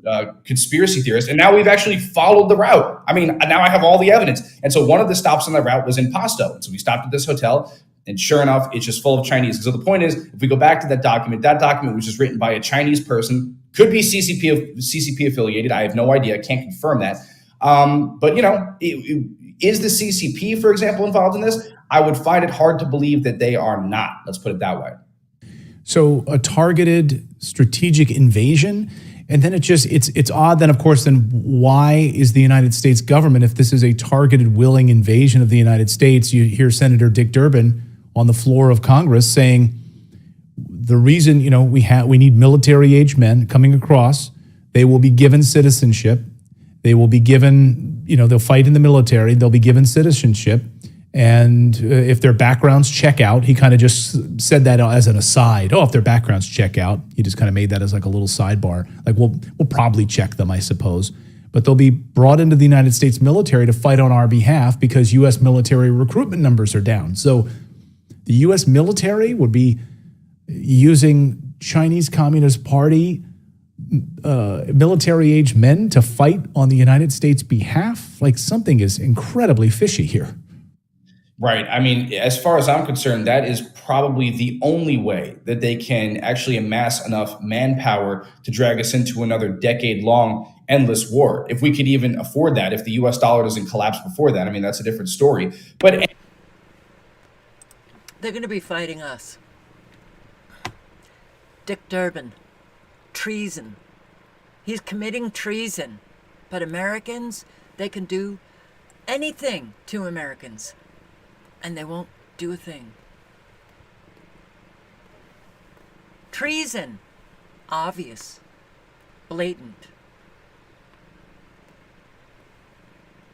Speaker 8: conspiracy theorist. And now we've actually followed the route. I mean, now I have all the evidence. And so one of the stops on the route was in Pasto. So we stopped at this hotel. And sure enough, it's just full of Chinese. So the point is, if we go back to that document was just written by a Chinese person, could be CCP affiliated. I have no idea. I can't confirm that. But, you know, is the CCP, for example, involved in this? I would find it hard to believe that they are not. Let's put it that way.
Speaker 6: So a targeted strategic invasion. And then it's odd then, of course, then why is the United States government, if this is a targeted, willing invasion of the United States, you hear Senator Dick Durbin on the floor of Congress saying the reason, you know, we need military-age men coming across. They will be given citizenship. They will be given, you know, they'll fight in the military. They'll be given citizenship. And if their backgrounds check out, he kind of just said that as an aside. Oh, if their backgrounds check out, he just kind of made that as like a little sidebar. Like, we'll probably check them, I suppose. But they'll be brought into the United States military to fight on our behalf because U.S. military recruitment numbers are down. So the U.S. military would be using Chinese Communist Party military-age men to fight on the United States behalf? Like, something is incredibly fishy here.
Speaker 8: Right. I mean, as far as I'm concerned, that is probably the only way that they can actually amass enough manpower to drag us into another decade-long endless war. If we could even afford that, if the U.S. dollar doesn't collapse before that, I mean, that's a different story. But
Speaker 1: they're going to be fighting us. Dick Durbin, treason. He's committing treason. But Americans, they can do anything to Americans. And they won't do a thing. Treason. Obvious. Blatant.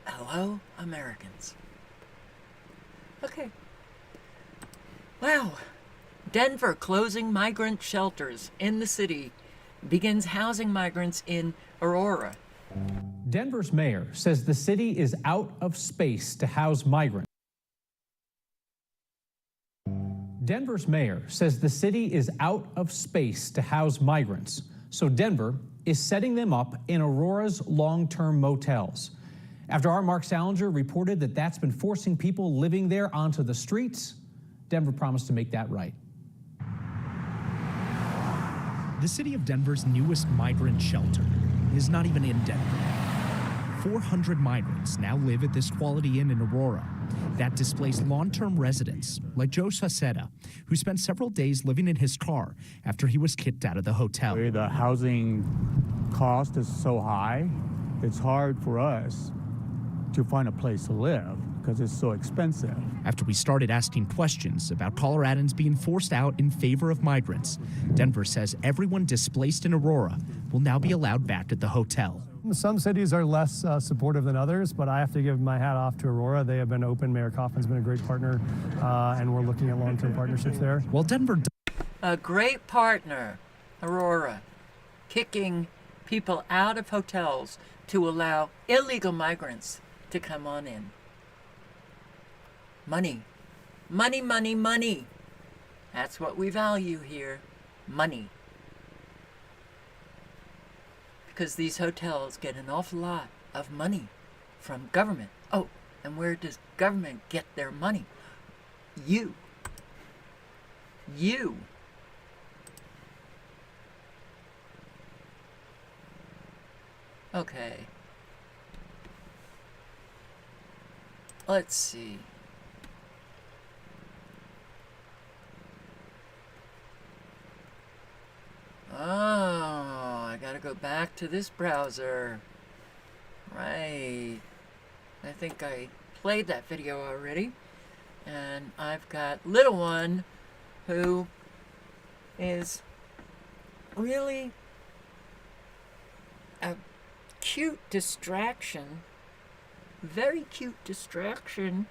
Speaker 1: Hello, Americans. Okay. Wow. Denver closing migrant shelters in the city begins housing migrants in Aurora.
Speaker 9: Denver's mayor says the city is out of space to house migrants. Denver's mayor says the city is out of space to house migrants, so Denver is setting them up in Aurora's long-term motels. After our Mark Salinger reported that that's been forcing people living there onto the streets, Denver promised to make that right.
Speaker 11: The city of Denver's newest migrant shelter is not even in Denver. 400 migrants now live at this Quality Inn in Aurora that displaced long-term residents like Joe Sacetta, who spent several days living in his car after he was kicked out of the hotel.
Speaker 10: The housing cost is so high, it's hard for us to find a place to live because it's so expensive.
Speaker 11: After we started asking questions about Coloradans being forced out in favor of migrants, Denver says everyone displaced in Aurora will now be allowed back at the hotel.
Speaker 12: Some cities are less supportive than others, but I have to give my hat off to Aurora. They have been open. Mayor Kaufman's been a great partner, and we're looking at long-term partnerships there.
Speaker 11: Well, Denver...
Speaker 1: A great partner, Aurora, kicking people out of hotels to allow illegal migrants to come on in. Money. Money, money, money. That's what we value here. Money. Because these hotels get an awful lot of money from government. Oh, and where does government get their money? You. You. Okay. Let's see. Oh, I gotta go back to this browser. Right. I think I played that video already. And I've got little one who is really a cute distraction. Very cute distraction.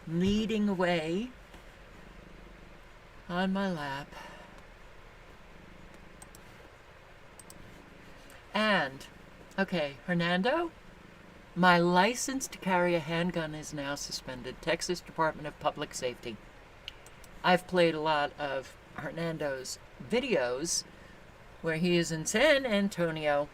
Speaker 1: Leading away on my lap. And, okay, Hernando, my license to carry a handgun is now suspended. Texas Department of Public Safety. I've played a lot of Hernando's videos where he is in San Antonio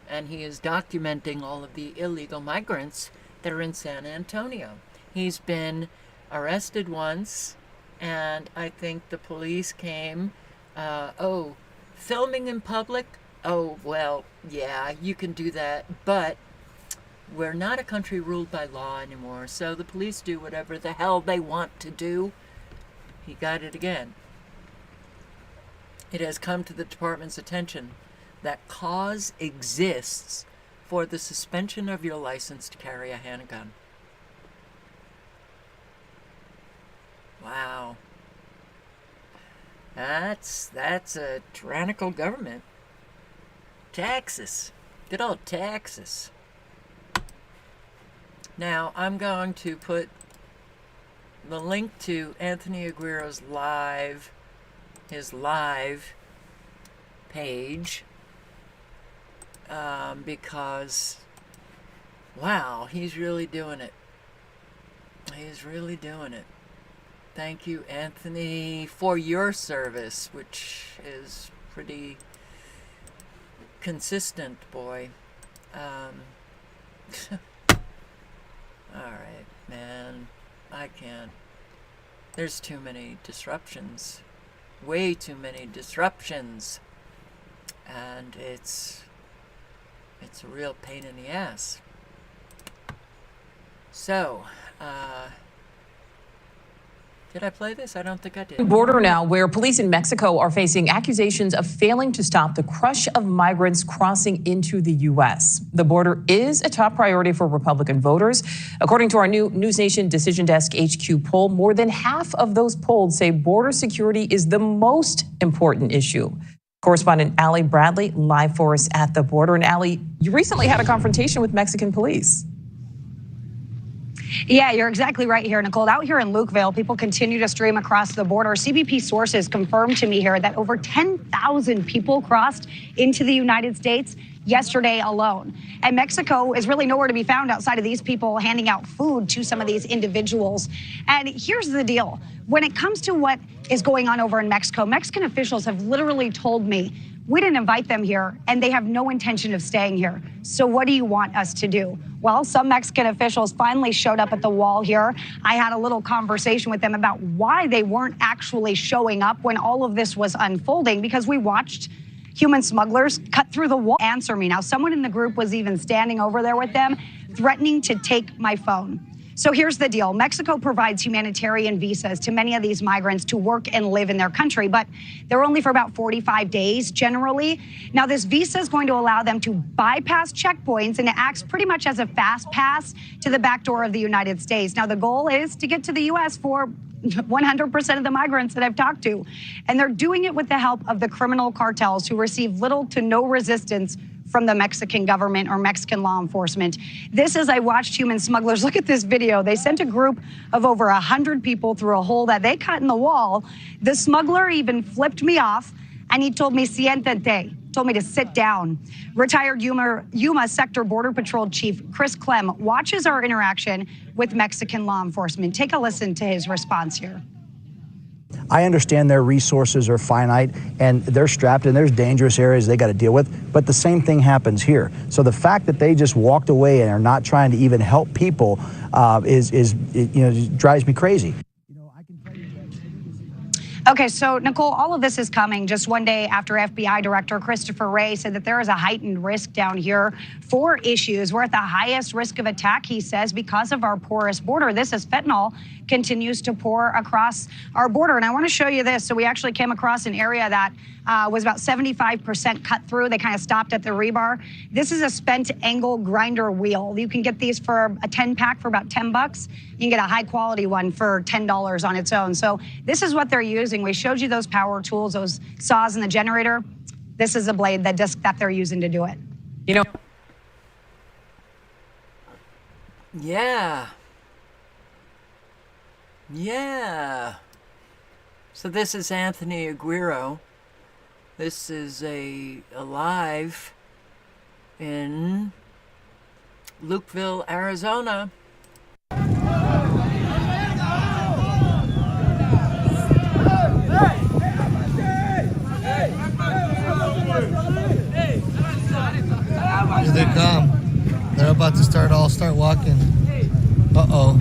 Speaker 1: and he is documenting all of the illegal migrants that are in San Antonio. He's been arrested once, and I think the police came, filming in public? Oh, well, yeah, you can do that, but we're not a country ruled by law anymore, so the police do whatever the hell they want to do. He got it again. It has come to the department's attention that cause exists for the suspension of your license to carry a handgun. Wow. That's a tyrannical government. Texas. Good old Texas. Now, I'm going to put the link to Anthony Aguirre's his live page, because, wow, he's really doing it. He's really doing it. Thank you, Anthony, for your service, which is pretty consistent, boy. Alright, man. I can't. There's too many disruptions. Way too many disruptions. And it's a real pain in the ass. So, did I play this? I don't think I did.
Speaker 13: Border now, where police in Mexico are facing accusations of failing to stop the crush of migrants crossing into the U.S. The border is a top priority for Republican voters. According to our new News Nation Decision Desk HQ poll, more than half of those polled say border security is the most important issue. Correspondent Allie Bradley live for us at the border. And Allie, you recently had a confrontation with Mexican police.
Speaker 14: Yeah, you're exactly right here, Nicole. Out here in Lukeville, people continue to stream across the border. CBP sources confirmed to me here that over 10,000 people crossed into the United States yesterday alone. And Mexico is really nowhere to be found outside of these people handing out food to some of these individuals. And here's the deal. When it comes to what is going on over in Mexico, Mexican officials have literally told me, we didn't invite them here, and they have no intention of staying here. So what do you want us to do? Well, some Mexican officials finally showed up at the wall here. I had a little conversation with them about why they weren't actually showing up when all of this was unfolding, because we watched human smugglers cut through the wall. Answer me. Now, someone in the group was even standing over there with them, threatening to take my phone. So here's the deal. Mexico provides humanitarian visas to many of these migrants to work and live in their country, but they're only for about 45 days generally. Now, this visa is going to allow them to bypass checkpoints, and it acts pretty much as a fast pass to the back door of the United States. Now, the goal is to get to the U.S. for 100% of the migrants that I've talked to. And they're doing it with the help of the criminal cartels who receive little to no resistance from the Mexican government or Mexican law enforcement. This is, I watched human smugglers. Look at this video. They sent a group of over 100 people through a hole that they cut in the wall. The smuggler even flipped me off, and he told me, siéntate, told me to sit down. Retired Yuma Sector Border Patrol Chief Chris Clem watches our interaction with Mexican law enforcement. Take a listen to his response here.
Speaker 15: I understand their resources are finite and they're strapped and there's dangerous areas they got to deal with, but the same thing happens here. So the fact that they just walked away and are not trying to even help people drives me crazy.
Speaker 14: Okay, so Nicole, all of this is coming just one day after FBI Director Christopher Wray said that there is a heightened risk down here for issues. We're at the highest risk of attack, he says, because of our porous border. This as fentanyl continues to pour across our border. And I want to show you this. So we actually came across an area that was about 75% cut through. They kind of stopped at the rebar. This is a spent angle grinder wheel. You can get these for a 10-pack for about $10. You can get a high-quality one for $10 on its own. So this is what they're using. We showed you those power tools, those saws and the generator. This is a blade, the disc that they're using to do it.
Speaker 13: You know.
Speaker 1: Yeah. Yeah. So this is Anthony Aguirre. This is a live in Lukeville, Arizona.
Speaker 16: Here they come. They're about to start walking. Uh-oh.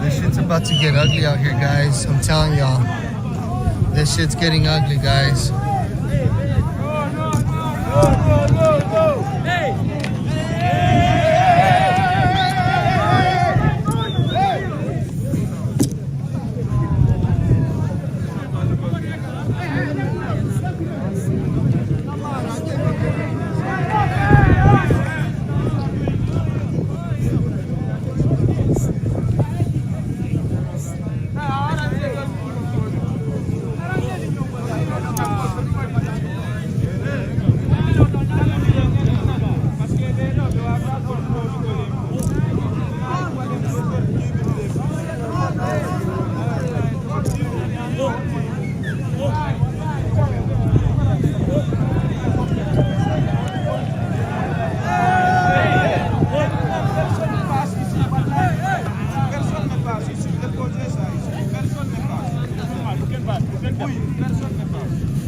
Speaker 16: This shit's about to get ugly out here, guys. I'm telling y'all. This shit's getting ugly, guys.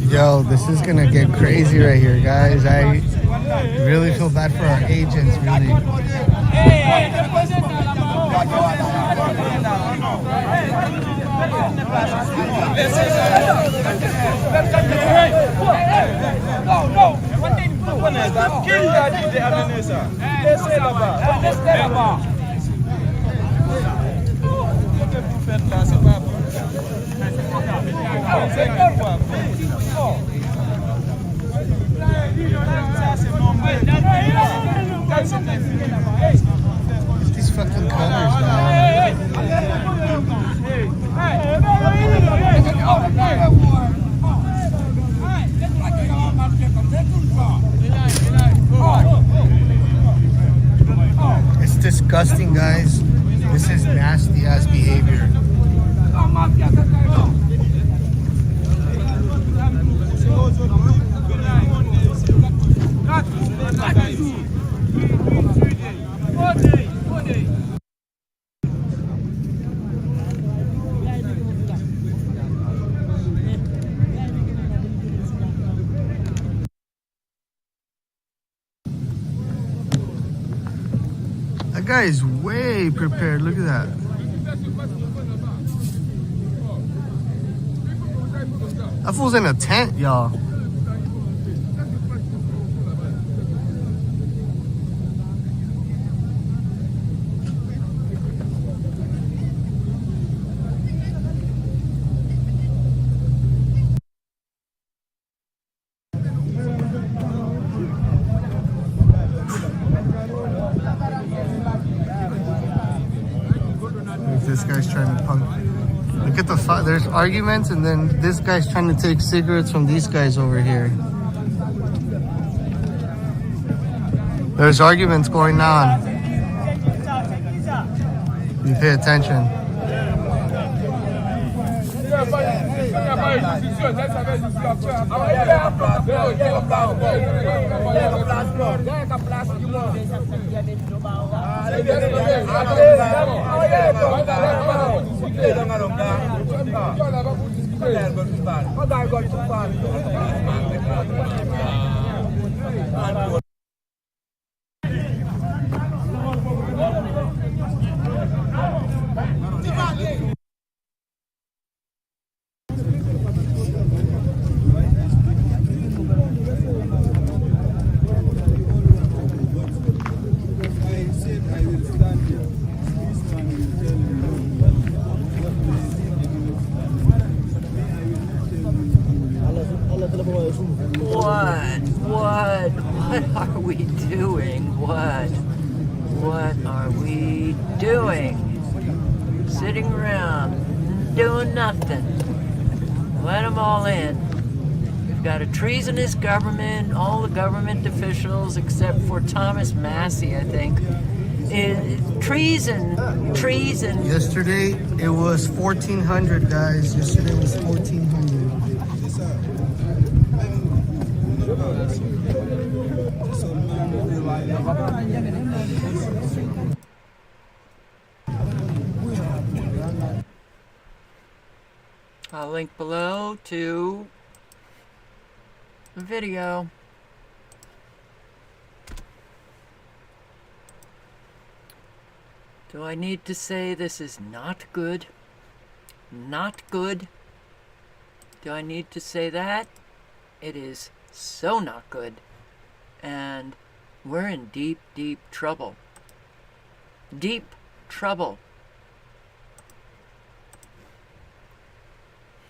Speaker 16: Yo, this is gonna get crazy right here, guys. I really feel bad for our agents, really. These fucking colors, man. disgusting, guys. This is nasty ass behavior. That guy is way prepared. Look at that. That fool's in a tent, y'all. This guy's trying to punk. Look at the there's arguments, and then this guy's trying to take cigarettes from these guys over here. There's arguments going on. You pay attention.
Speaker 1: What are we doing? What are we doing? Sitting around, doing nothing. Let them all in. We've got a treasonous government, all the government officials except for Thomas Massey, I think. Treason.
Speaker 16: Yesterday, it was 1,400, guys. Yesterday was 1,400.
Speaker 1: I'll link below to the video. Do I need to say this is not good? Not good? Do I need to say that? It is so not good. And we're in deep, deep trouble. Deep trouble.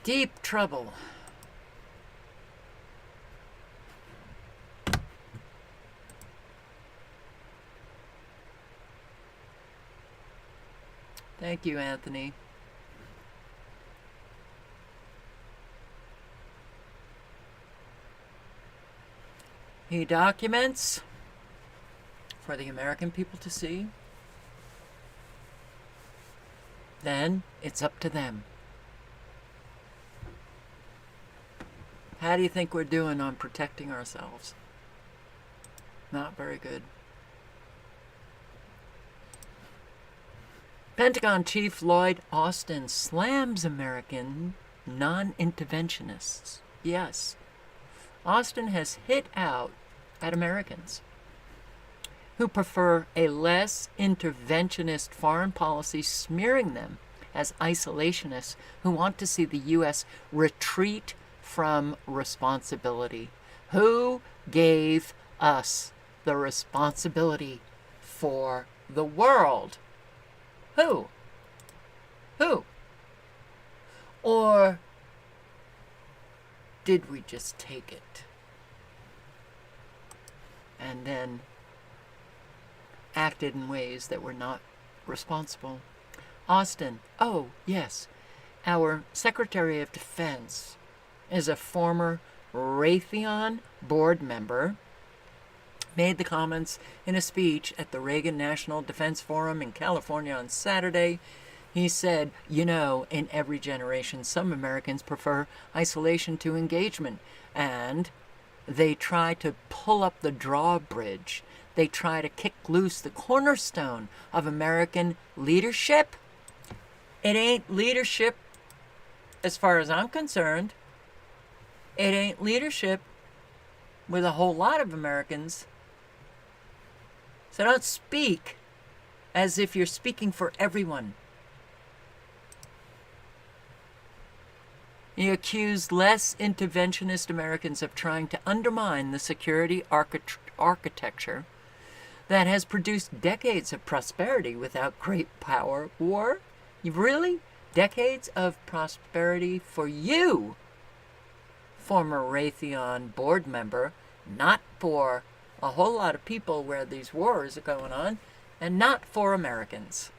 Speaker 1: Deep trouble. Thank you, Anthony. He documents for the American people to see. Then it's up to them. How do you think we're doing on protecting ourselves? Not very good. Pentagon Chief Lloyd Austin slams American non-interventionists. Yes, Austin has hit out at Americans who prefer a less interventionist foreign policy, smearing them as isolationists who want to see the U.S. retreat from responsibility. Who gave us the responsibility for the world? Who? Or did we just take it and then acted in ways that were not responsible? Austin, oh yes, our Secretary of Defense is a former Raytheon board member made the comments in a speech at the Reagan National Defense Forum in California on Saturday. He said, you know, in every generation, some Americans prefer isolation to engagement, and they try to pull up the drawbridge. They try to kick loose the cornerstone of American leadership. It ain't leadership as far as I'm concerned. It ain't leadership with a whole lot of Americans. So don't speak as if you're speaking for everyone. He accused less interventionist Americans of trying to undermine the security architecture that has produced decades of prosperity without great power war. Really? Decades of prosperity for you, former Raytheon board member, not for a whole lot of people where these wars are going on, and not for Americans.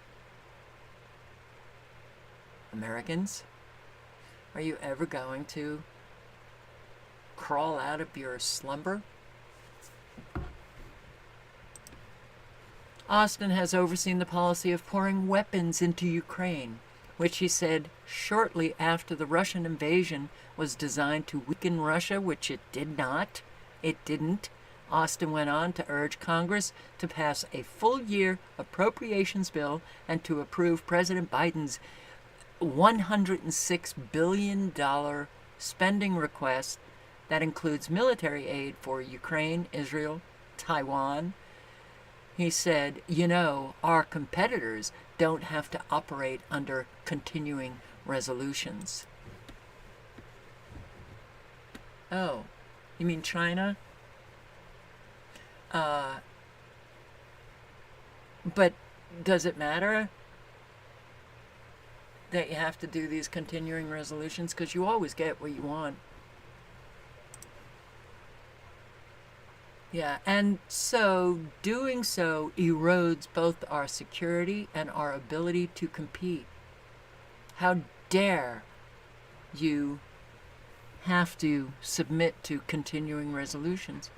Speaker 1: Americans, are you ever going to crawl out of your slumber? Austin has overseen the policy of pouring weapons into Ukraine, which he said shortly after the Russian invasion was designed to weaken Russia, which it did not. It didn't. Austin went on to urge Congress to pass a full-year appropriations bill and to approve President Biden's $106 billion spending request that includes military aid for Ukraine, Israel, Taiwan. He said, you know, our competitors don't have to operate under continuing resolutions. Oh, you mean China? But does it matter that you have to do these continuing resolutions? Because you always get what you want. Yeah, and so doing so erodes both our security and our ability to compete. How dare you have to submit to continuing resolutions?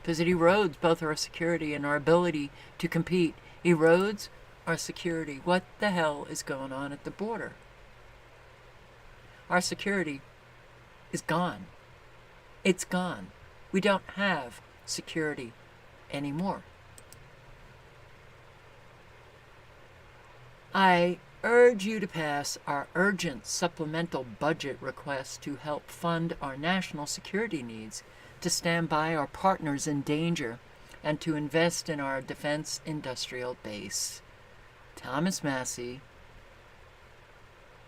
Speaker 1: Because it erodes both our security and our ability to compete. Erodes our security. What the hell is going on at the border? Our security is gone. It's gone. We don't have security anymore. I urge you to pass our urgent supplemental budget request to help fund our national security needs, to stand by our partners in danger, and to invest in our defense industrial base. Thomas Massie,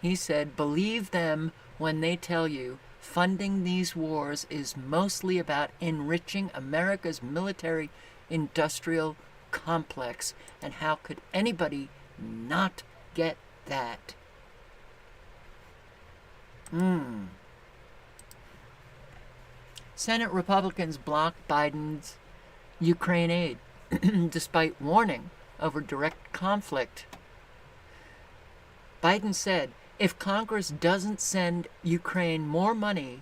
Speaker 1: he said, believe them when they tell you funding these wars is mostly about enriching America's military industrial complex. And how could anybody not get that? Senate Republicans blocked Biden's Ukraine aid, despite warning over direct conflict. Biden said, if Congress doesn't send Ukraine more money,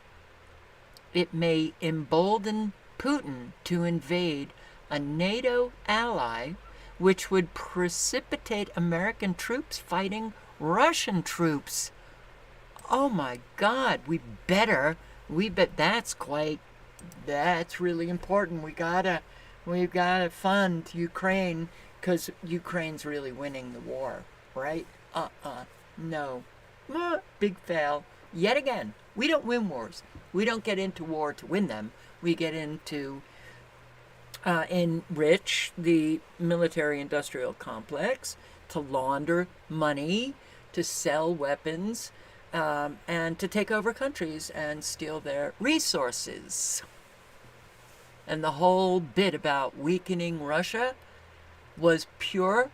Speaker 1: it may embolden Putin to invade a NATO ally, which would precipitate American troops fighting Russian troops. Oh my God, we bet that's really important. We've gotta fund Ukraine because Ukraine's really winning the war, right? No. Big fail. Yet again, we don't win wars. We don't get into war to win them. We get into enrich the military-industrial complex, to launder money, to sell weapons, and to take over countries and steal their resources. And the whole bit about weakening Russia was pure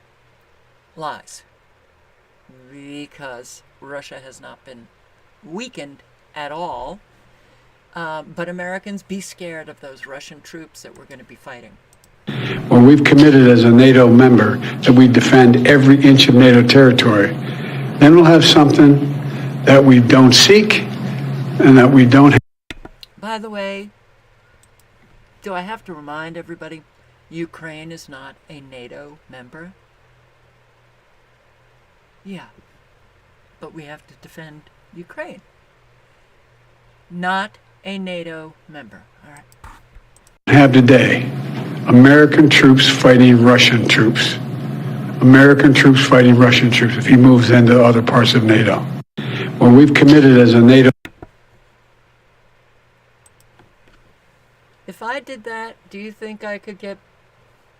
Speaker 1: lies, because Russia has not been weakened at all. But Americans, be scared of those Russian troops that we're going to be fighting.
Speaker 17: Well, we've committed as a NATO member that we defend every inch of NATO territory. Then we'll have something that we don't seek and that we don't have.
Speaker 1: By the way, Do I have to remind everybody Ukraine is not a NATO member? Yeah. But we have to defend Ukraine. Not a NATO member. All right.
Speaker 17: Have today American troops fighting Russian troops. American troops fighting Russian troops if he moves into other parts of NATO. Well, we've committed as a NATO.
Speaker 1: If I did that, do you think I could get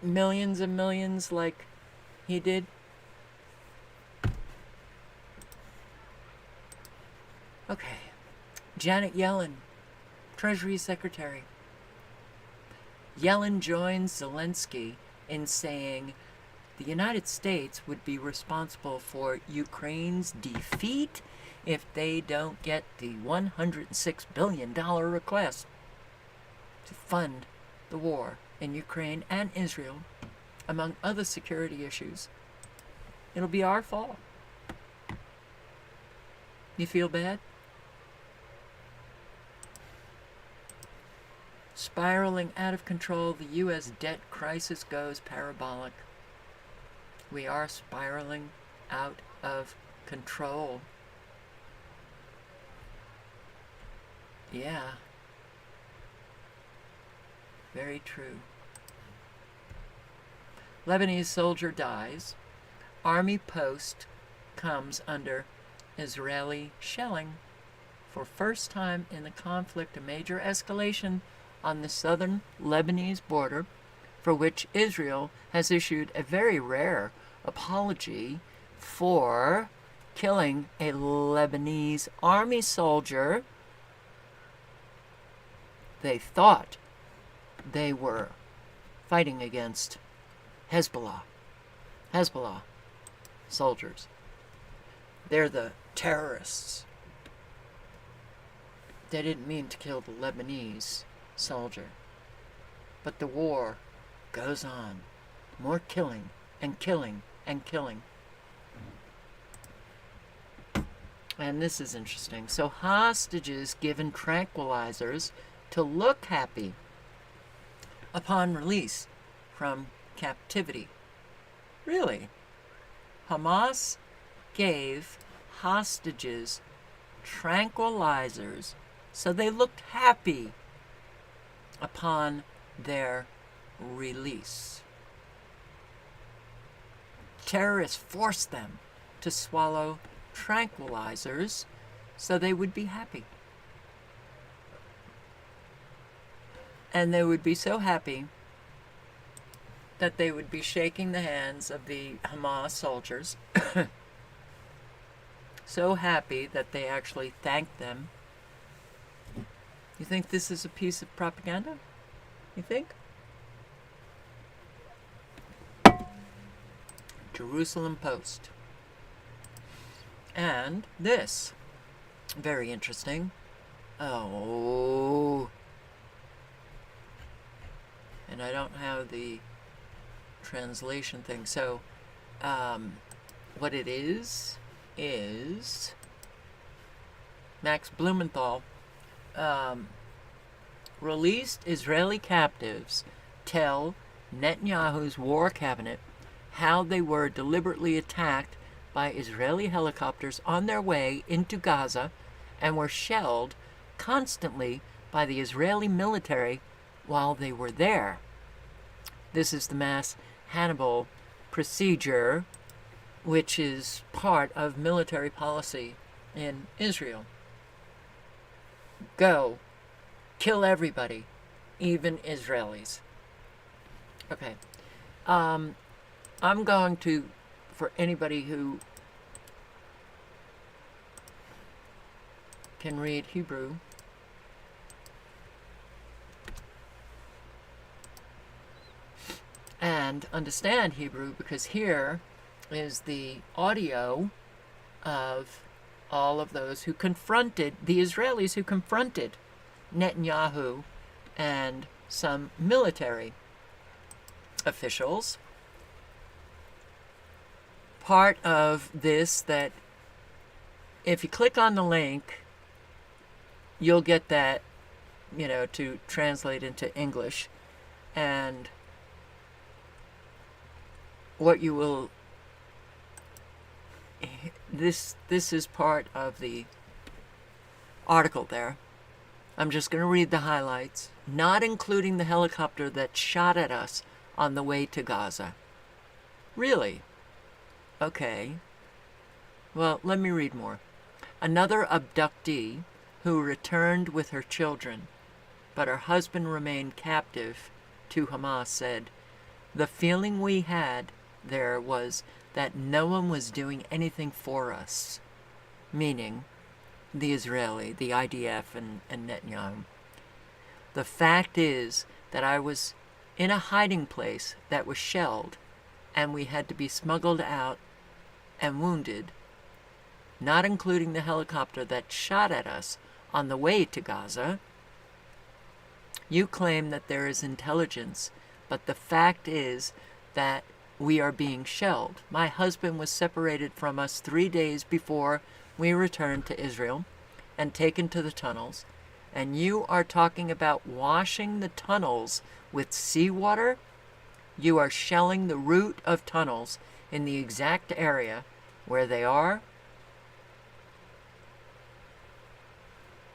Speaker 1: millions and millions like he did? Okay. Janet Yellen, Treasury Secretary. Yellen joins Zelensky in saying the United States would be responsible for Ukraine's defeat if they don't get the $106 billion request to fund the war in Ukraine and Israel, among other security issues. It'll be our fault. You feel bad? Spiraling out of control, the U.S. debt crisis goes parabolic. We are spiraling out of control. Yeah. Very true. Lebanese soldier dies. Army post comes under Israeli shelling. For first time in the conflict, a major escalation on the southern Lebanese border, for which Israel has issued a very rare apology for killing a Lebanese army soldier. They thought they were fighting against Hezbollah soldiers. They're the terrorists. They didn't mean to kill the Lebanese soldier. But the war goes on. More killing and killing and killing. And this is interesting. So hostages given tranquilizers to look happy upon release from captivity. Really? Hamas gave hostages tranquilizers so they looked happy upon their release. Terrorists forced them to swallow tranquilizers so they would be happy. And they would be so happy that they would be shaking the hands of the Hamas soldiers. So happy that they actually thanked them. You think this is a piece of propaganda? You think? Jerusalem Post. And this, very interesting. Oh. And I don't have the translation thing. So, what it is Max Blumenthal, released Israeli captives tell Netanyahu's war cabinet how they were deliberately attacked by Israeli helicopters on their way into Gaza and were shelled constantly by the Israeli military while they were there. This is the mass Hannibal procedure, which is part of military policy in Israel. Go. Kill everybody, even Israelis. Okay. I'm going to, for anybody who can read Hebrew, and understand Hebrew, because here is the audio of all of those who confronted, the Israelis who confronted Netanyahu and some military officials. Part of this, that if you click on the link, you'll get that, to translate into English. And what you will, this is part of the article there. I'm just going to read the highlights, not including the helicopter that shot at us on the way to Gaza. Really? Okay. Well, let me read more. Another abductee who returned with her children, but her husband remained captive to Hamas, said, "The feeling we had there was that no one was doing anything for us," meaning the Israeli, the IDF, and Netanyahu. "The fact is that I was in a hiding place that was shelled, and we had to be smuggled out and wounded, not including the helicopter that shot at us on the way to Gaza. You claim that there is intelligence, but the fact is that we are being shelled. My husband was separated from us 3 days before we returned to Israel and taken to the tunnels, and you are talking about washing the tunnels with seawater? You are shelling the route of tunnels in the exact area where they are."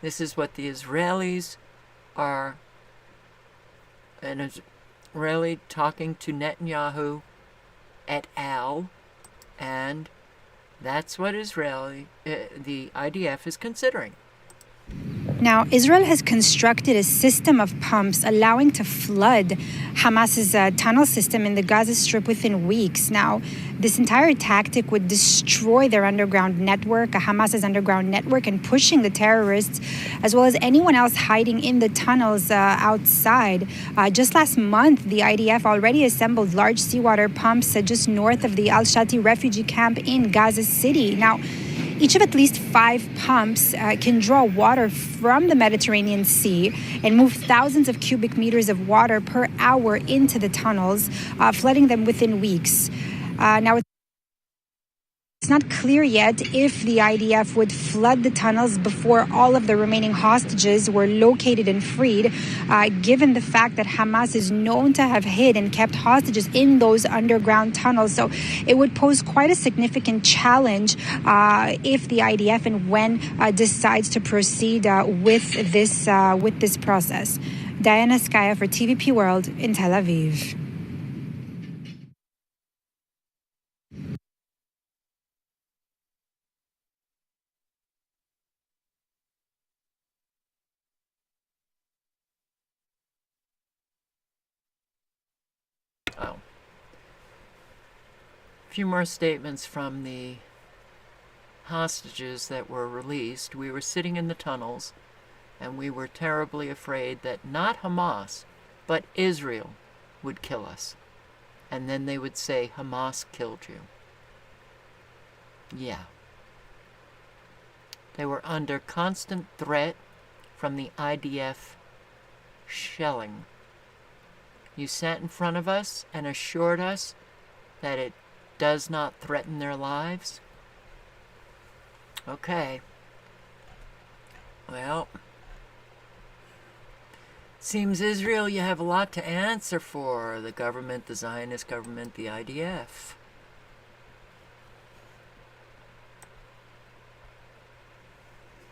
Speaker 1: This is what the Israelis are, an Israeli talking to Netanyahu et al., and that's what the IDF is considering.
Speaker 18: Now, Israel has constructed a system of pumps allowing to flood Hamas's tunnel system in the Gaza Strip within weeks. Now, this entire tactic would destroy their underground network, Hamas's underground network, and pushing the terrorists, as well as anyone else hiding in the tunnels outside. Just last month, the IDF already assembled large seawater pumps just north of the Al-Shati refugee camp in Gaza City. Now, each of at least 5 pumps can draw water from the Mediterranean Sea and move thousands of cubic meters of water per hour into the tunnels, flooding them within weeks. Now, it's not clear yet if the IDF would flood the tunnels before all of the remaining hostages were located and freed, given the fact that Hamas is known to have hid and kept hostages in those underground tunnels. So it would pose quite a significant challenge if the IDF and when decides to proceed with this process. Diana Skaya for TVP World in Tel Aviv.
Speaker 1: A few more statements from the hostages that were released. "We were sitting in the tunnels, and we were terribly afraid that not Hamas, but Israel would kill us. And then they would say, 'Hamas killed you.'" Yeah. They were under constant threat from the IDF shelling. You sat in front of us and assured us that it does not threaten their lives? Okay. Well, seems Israel, you have a lot to answer for. The government, the Zionist government, the IDF.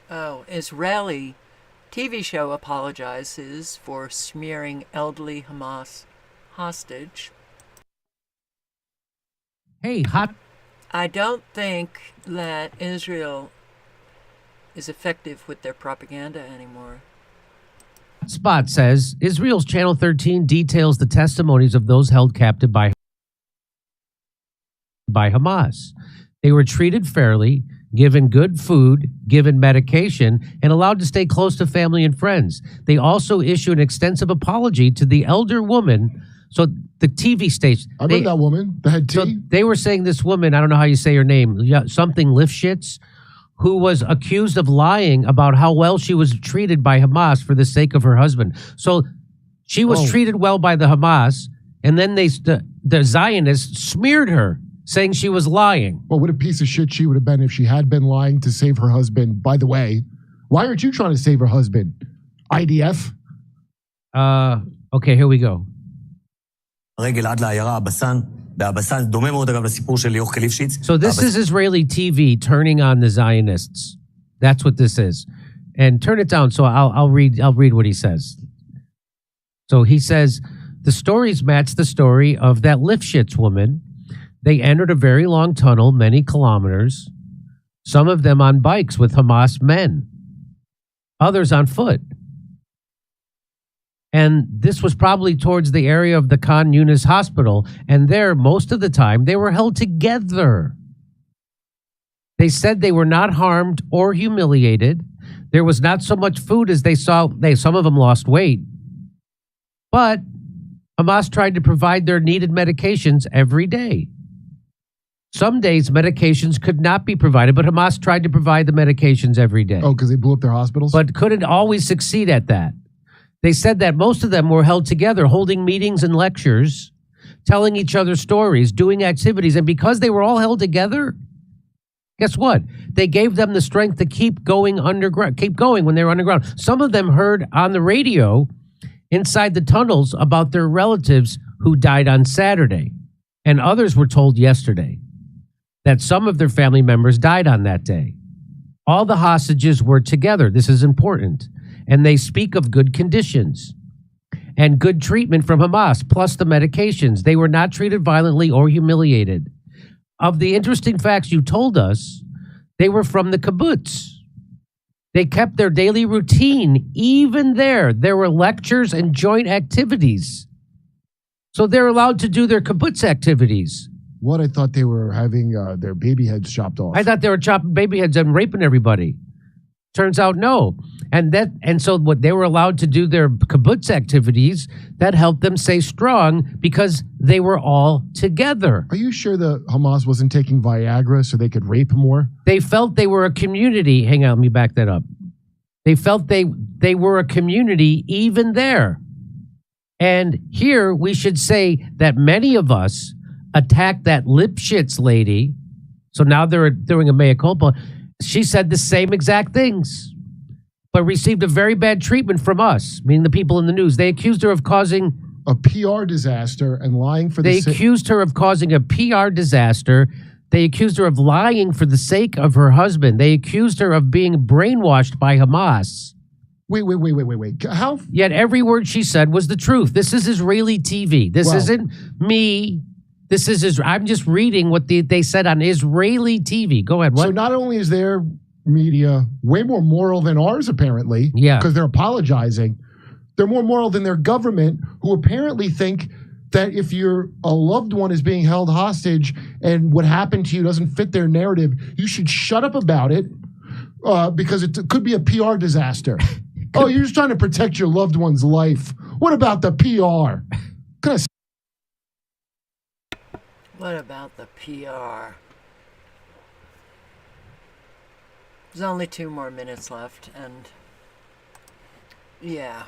Speaker 1: Oh, Israeli TV show apologizes for smearing elderly Hamas hostage.
Speaker 19: Hey, hot.
Speaker 1: I don't think that Israel is effective with their propaganda anymore.
Speaker 19: Spot says Israel's Channel 13 details the testimonies of those held captive by Hamas. They were treated fairly, given good food, given medication, and allowed to stay close to family and friends. They also issued an extensive apology to the elder woman. So the TV station.
Speaker 20: I remember that woman, the head tea.
Speaker 19: So they were saying this woman, I don't know how you say her name, something Lifshitz, who was accused of lying about how well she was treated by Hamas for the sake of her husband. So she was treated well by the Hamas, and then the Zionists smeared her, saying she was lying.
Speaker 20: Well, what a piece of shit she would have been if she had been lying to save her husband. By the way, why aren't you trying to save her husband? IDF?
Speaker 19: Okay, here we go.
Speaker 2: רגל עד לעיירה הבסן, והבסן דומה מאוד אגב לסיפור של יוחק'ה ליפשיץ.
Speaker 19: So this is Israeli TV turning on the Zionists. That's what this is. And turn it down so I'll read what he says. So he says, the stories match the story of that Lifshitz woman. They entered a very long tunnel, many kilometers, some of them on bikes with Hamas men, others on foot. And this was probably towards the area of the Khan Yunis hospital. And there, most of the time, they were held together. They said they were not harmed or humiliated. There was not so much food as they saw. Some of them lost weight. But Hamas tried to provide their needed medications every day. Some days, medications could not be provided, but Hamas tried to provide the medications every day.
Speaker 20: Oh, because they blew up their hospitals?
Speaker 19: But couldn't always succeed at that. They said that most of them were held together, holding meetings and lectures, telling each other stories, doing activities. And because they were all held together, guess what? They gave them the strength to keep going underground, keep going when they were underground. Some of them heard on the radio inside the tunnels about their relatives who died on Saturday. And others were told yesterday that some of their family members died on that day. All the hostages were together. This is important. And they speak of good conditions and good treatment from Hamas, plus the medications. They were not treated violently or humiliated. Of the interesting facts you told us, they were from the kibbutz. They kept their daily routine. Even there were lectures and joint activities. So they're allowed to do their kibbutz activities.
Speaker 20: What? I thought they were having their baby heads chopped off.
Speaker 19: I thought they were chopping baby heads and raping everybody. Turns out no. And so what they were allowed to do their kibbutz activities, that helped them stay strong because they were all together.
Speaker 20: Are you sure the Hamas wasn't taking Viagra so they could rape more?
Speaker 19: They felt they were a community. Hang on, let me back that up. They felt they were a community even there. And here we should say that many of us attacked that Lipschitz lady. So now they're doing a mea culpa. She said the same exact things, but received a very bad treatment from us, meaning the people in the news. They accused her of causing
Speaker 20: a PR disaster and lying for
Speaker 19: They accused her of causing a PR disaster. They accused her of lying for the sake of her husband. They accused her of being brainwashed by Hamas.
Speaker 20: Wait. How?
Speaker 19: Yet every word she said was the truth. This is Israeli TV. This isn't me. This is I'm just reading what they said on Israeli TV. Go ahead. What?
Speaker 20: So not only is their media way more moral than ours, apparently, because they're apologizing, they're more moral than their government, who apparently think that if a loved one is being held hostage and what happened to you doesn't fit their narrative, you should shut up about it because it could be a PR disaster. Oh, you're just trying to protect your loved one's life. What about the PR?
Speaker 1: What about the PR? There's only 2 more minutes left, and yeah.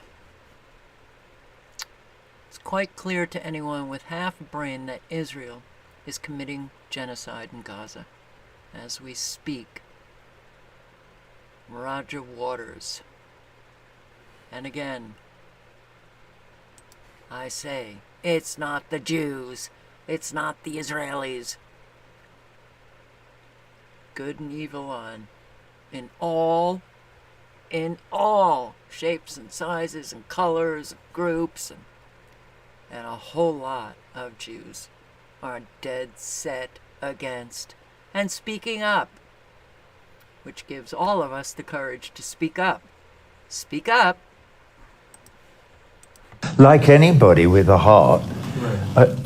Speaker 1: It's quite clear to anyone with half a brain that Israel is committing genocide in Gaza as we speak. Roger Waters. And again, I say, it's not the Jews. It's not the Israelis. Good and evil on. In all shapes and sizes and colors and groups and a whole lot of Jews are dead set against and speaking up, which gives all of us the courage to speak up. Speak up.
Speaker 21: Like anybody with a heart,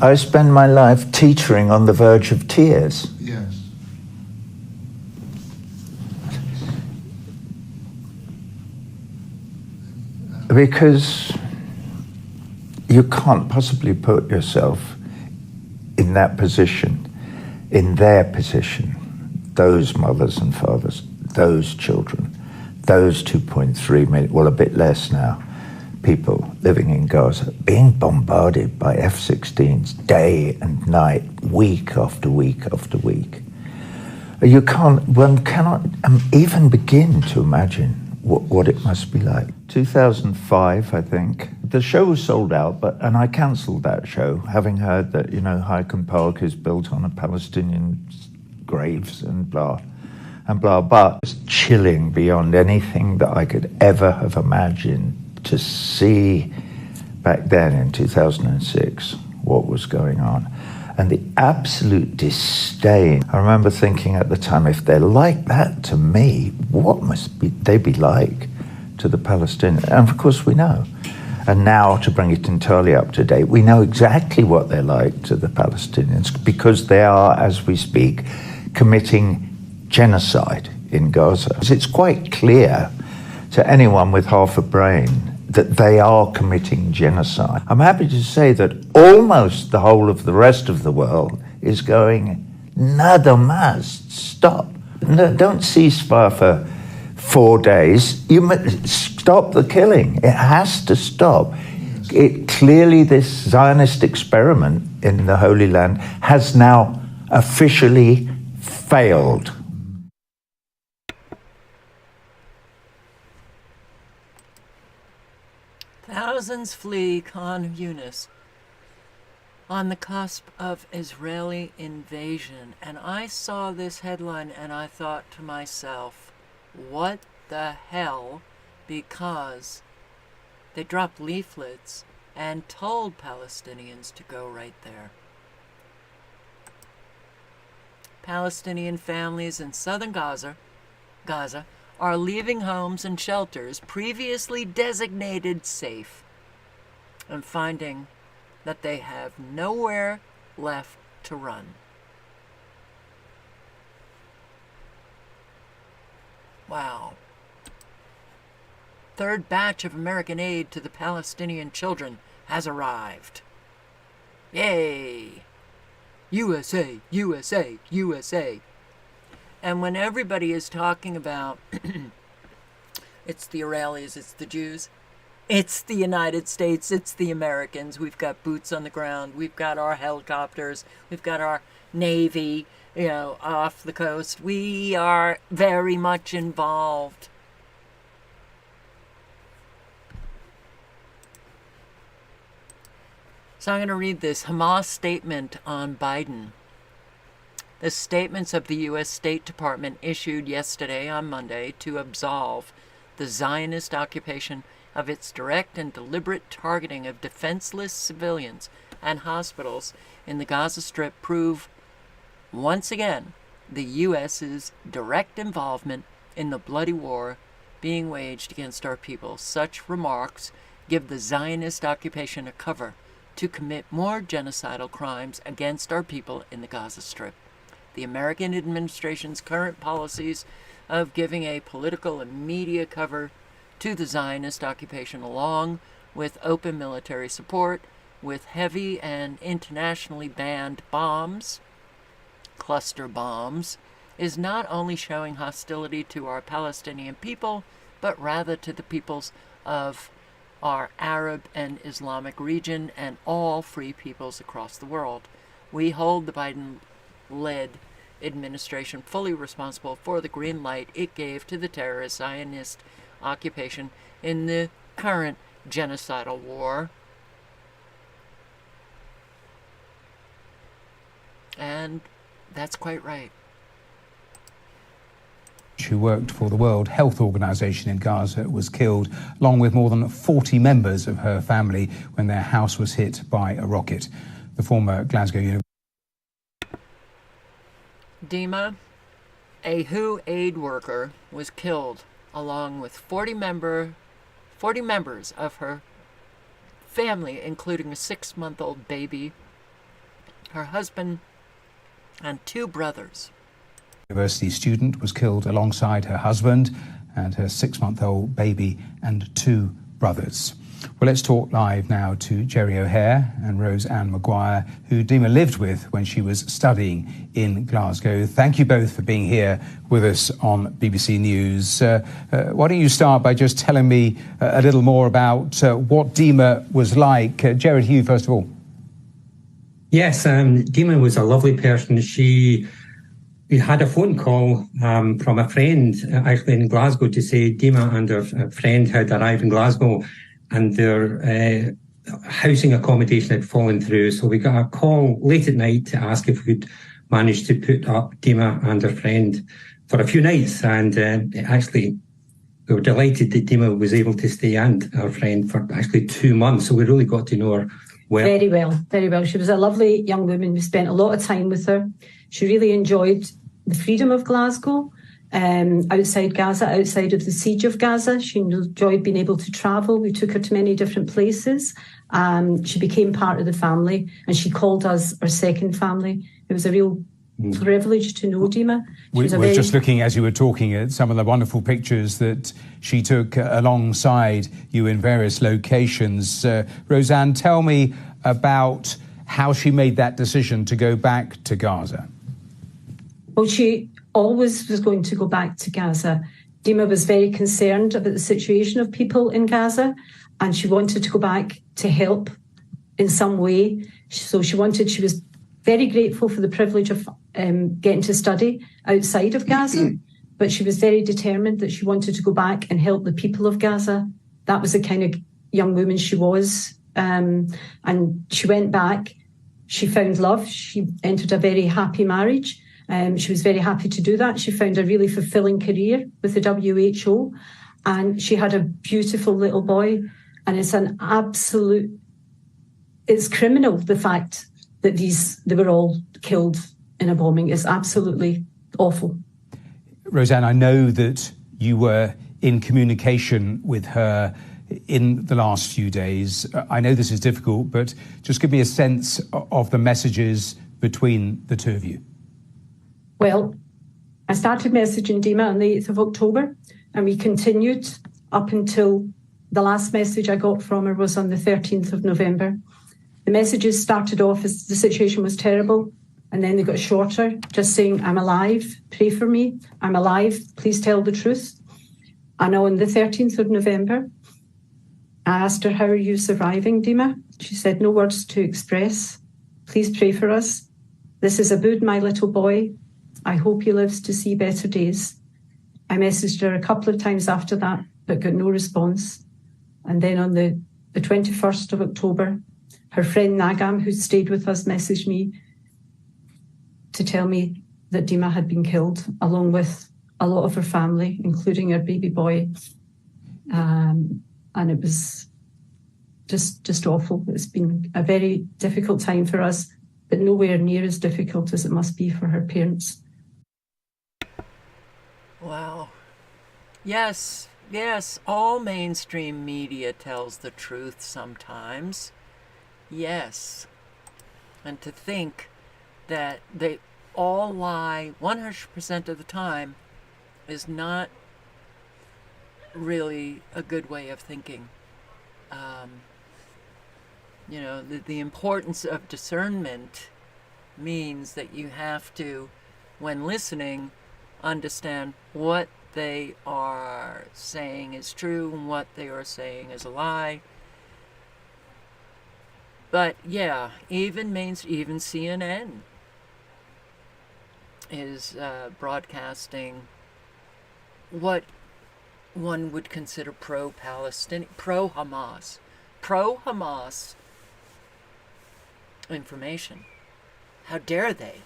Speaker 21: I spend my life teetering on the verge of tears.
Speaker 20: Yes.
Speaker 21: Because you can't possibly put yourself in that position, in their position, those mothers and fathers, those children, those 2.3 million, well, a bit less now, people living in Gaza, being bombarded by F-16s day and night, week after week after week. One cannot even begin to imagine what it must be like. 2005, I think. The show was sold out, and I cancelled that show, having heard that, Highcombe Park is built on a Palestinian graves and blah, and blah. But it's chilling beyond anything that I could ever have imagined to see back then in 2006 what was going on. And the absolute disdain. I remember thinking at the time, if they're like that to me, what must they be like to the Palestinians? And of course we know. And now, to bring it entirely up to date, we know exactly what they're like to the Palestinians, because they are, as we speak, committing genocide in Gaza. It's quite clear to anyone with half a brain that they are committing genocide. I'm happy to say that almost the whole of the rest of the world is going, nada más, stop. No, don't ceasefire for 4 days. You stop the killing. It has to stop. Clearly, this Zionist experiment in the Holy Land has now officially failed.
Speaker 1: Thousands flee Khan Yunis on the cusp of Israeli invasion. And I saw this headline and I thought to myself, what the hell? Because they dropped leaflets and told Palestinians to go right there. Palestinian families in southern Gaza are leaving homes and shelters previously designated safe and finding that they have nowhere left to run. Wow. Third batch of American aid to the Palestinian children has arrived. Yay! USA, USA, USA. And when everybody is talking about it's the Israelis, it's the Jews, it's the United States, it's the Americans. We've got boots on the ground. We've got our helicopters. We've got our Navy, off the coast. We are very much involved. So I'm going to read this Hamas statement on Biden. The statements of the U.S. State Department issued yesterday on Monday to absolve the Zionist occupation of its direct and deliberate targeting of defenseless civilians and hospitals in the Gaza Strip prove once again the U.S.'s direct involvement in the bloody war being waged against our people. Such remarks give the Zionist occupation a cover to commit more genocidal crimes against our people in the Gaza Strip. The American administration's current policies of giving a political and media cover to the Zionist occupation, along with open military support, with heavy and internationally banned bombs, cluster bombs, is not only showing hostility to our Palestinian people, but rather to the peoples of our Arab and Islamic region and all free peoples across the world. We hold the Biden-led administration fully responsible for the green light it gave to the terrorist Zionist occupation in the current genocidal war. And that's quite right.
Speaker 3: Who worked for the World Health Organization in Gaza was killed, along with more than 40 members of her family, when their house was hit by a rocket. The former Glasgow University.
Speaker 1: Dima, a WHO aid worker, was killed along with 40 members of her family, including a 6-month-old baby, her husband, and 2 brothers.
Speaker 3: University student was killed alongside her husband and her 6-month-old baby and 2 brothers. Well, let's talk live now to Jerry O'Hare and Rose Ann Maguire, who Dima lived with when she was studying in Glasgow. Thank you both for being here with us on BBC News. Why don't you start by just telling me a little more about what Dima was like? Jared, you first of all.
Speaker 22: Yes, Dima was a lovely person. She
Speaker 4: we had a phone call from a friend actually in Glasgow to say Dima and her friend had arrived in Glasgow and their housing accommodation had fallen through. So we got a call late at night to ask if we could manage to put up Dima and her friend for a few nights. And actually, we were delighted that Dima was able to stay and our friend for actually 2 months. So we really got to know her well.
Speaker 22: Very well, very well. She was a lovely young woman. We spent a lot of time with her. She really enjoyed the freedom of Glasgow, outside Gaza, outside of the siege of Gaza. She enjoyed being able to travel. We took her to many different places. She became part of the family, and she called us our second family. It was a real privilege to know Dima.
Speaker 3: We were just looking, as you were talking, at some of the wonderful pictures that she took alongside you in various locations. Roseanne, tell me about how she made that decision to go back to Gaza.
Speaker 22: Well, she always was going to go back to Gaza. Dima was very concerned about the situation of people in Gaza, and she wanted to go back to help in some way. So she was very grateful for the privilege of getting to study outside of Gaza, but she was very determined that she wanted to go back and help the people of Gaza. That was the kind of young woman she was. And she went back. She found love. She entered a very happy marriage. She was very happy to do that. She found a really fulfilling career with the WHO, and she had a beautiful little boy. And it's it's criminal, the fact that they were all killed in a bombing. Is absolutely awful.
Speaker 3: Roseanne, I know that you were in communication with her in the last few days. I know this is difficult, but just give me a sense of the messages between the two of you.
Speaker 22: Well, I started messaging Dima on the 8th of October, and we continued up until the last message I got from her was on the 13th of November. The messages started off as the situation was terrible, and then they got shorter, just saying, I'm alive, pray for me, I'm alive, please tell the truth. And on the 13th of November, I asked her, how are you surviving, Dima? She said, no words to express. Please pray for us. This is Aboud, my little boy. I hope he lives to see better days. I messaged her a couple of times after that, but got no response. And then on the 21st of October, her friend Nagam, who stayed with us, messaged me to tell me that Dima had been killed, along with a lot of her family, including her baby boy. And it was just awful. It's been a very difficult time for us, but nowhere near as difficult as it must be for her parents.
Speaker 1: Wow. Yes, all mainstream media tells the truth sometimes. Yes. And to think that they all lie 100% of the time is not really a good way of thinking. The importance of discernment means that you have to, when listening, understand what they are saying is true and what they are saying is a lie. But yeah, even CNN is broadcasting what one would consider pro-Palestinian, pro-Hamas information. How dare they?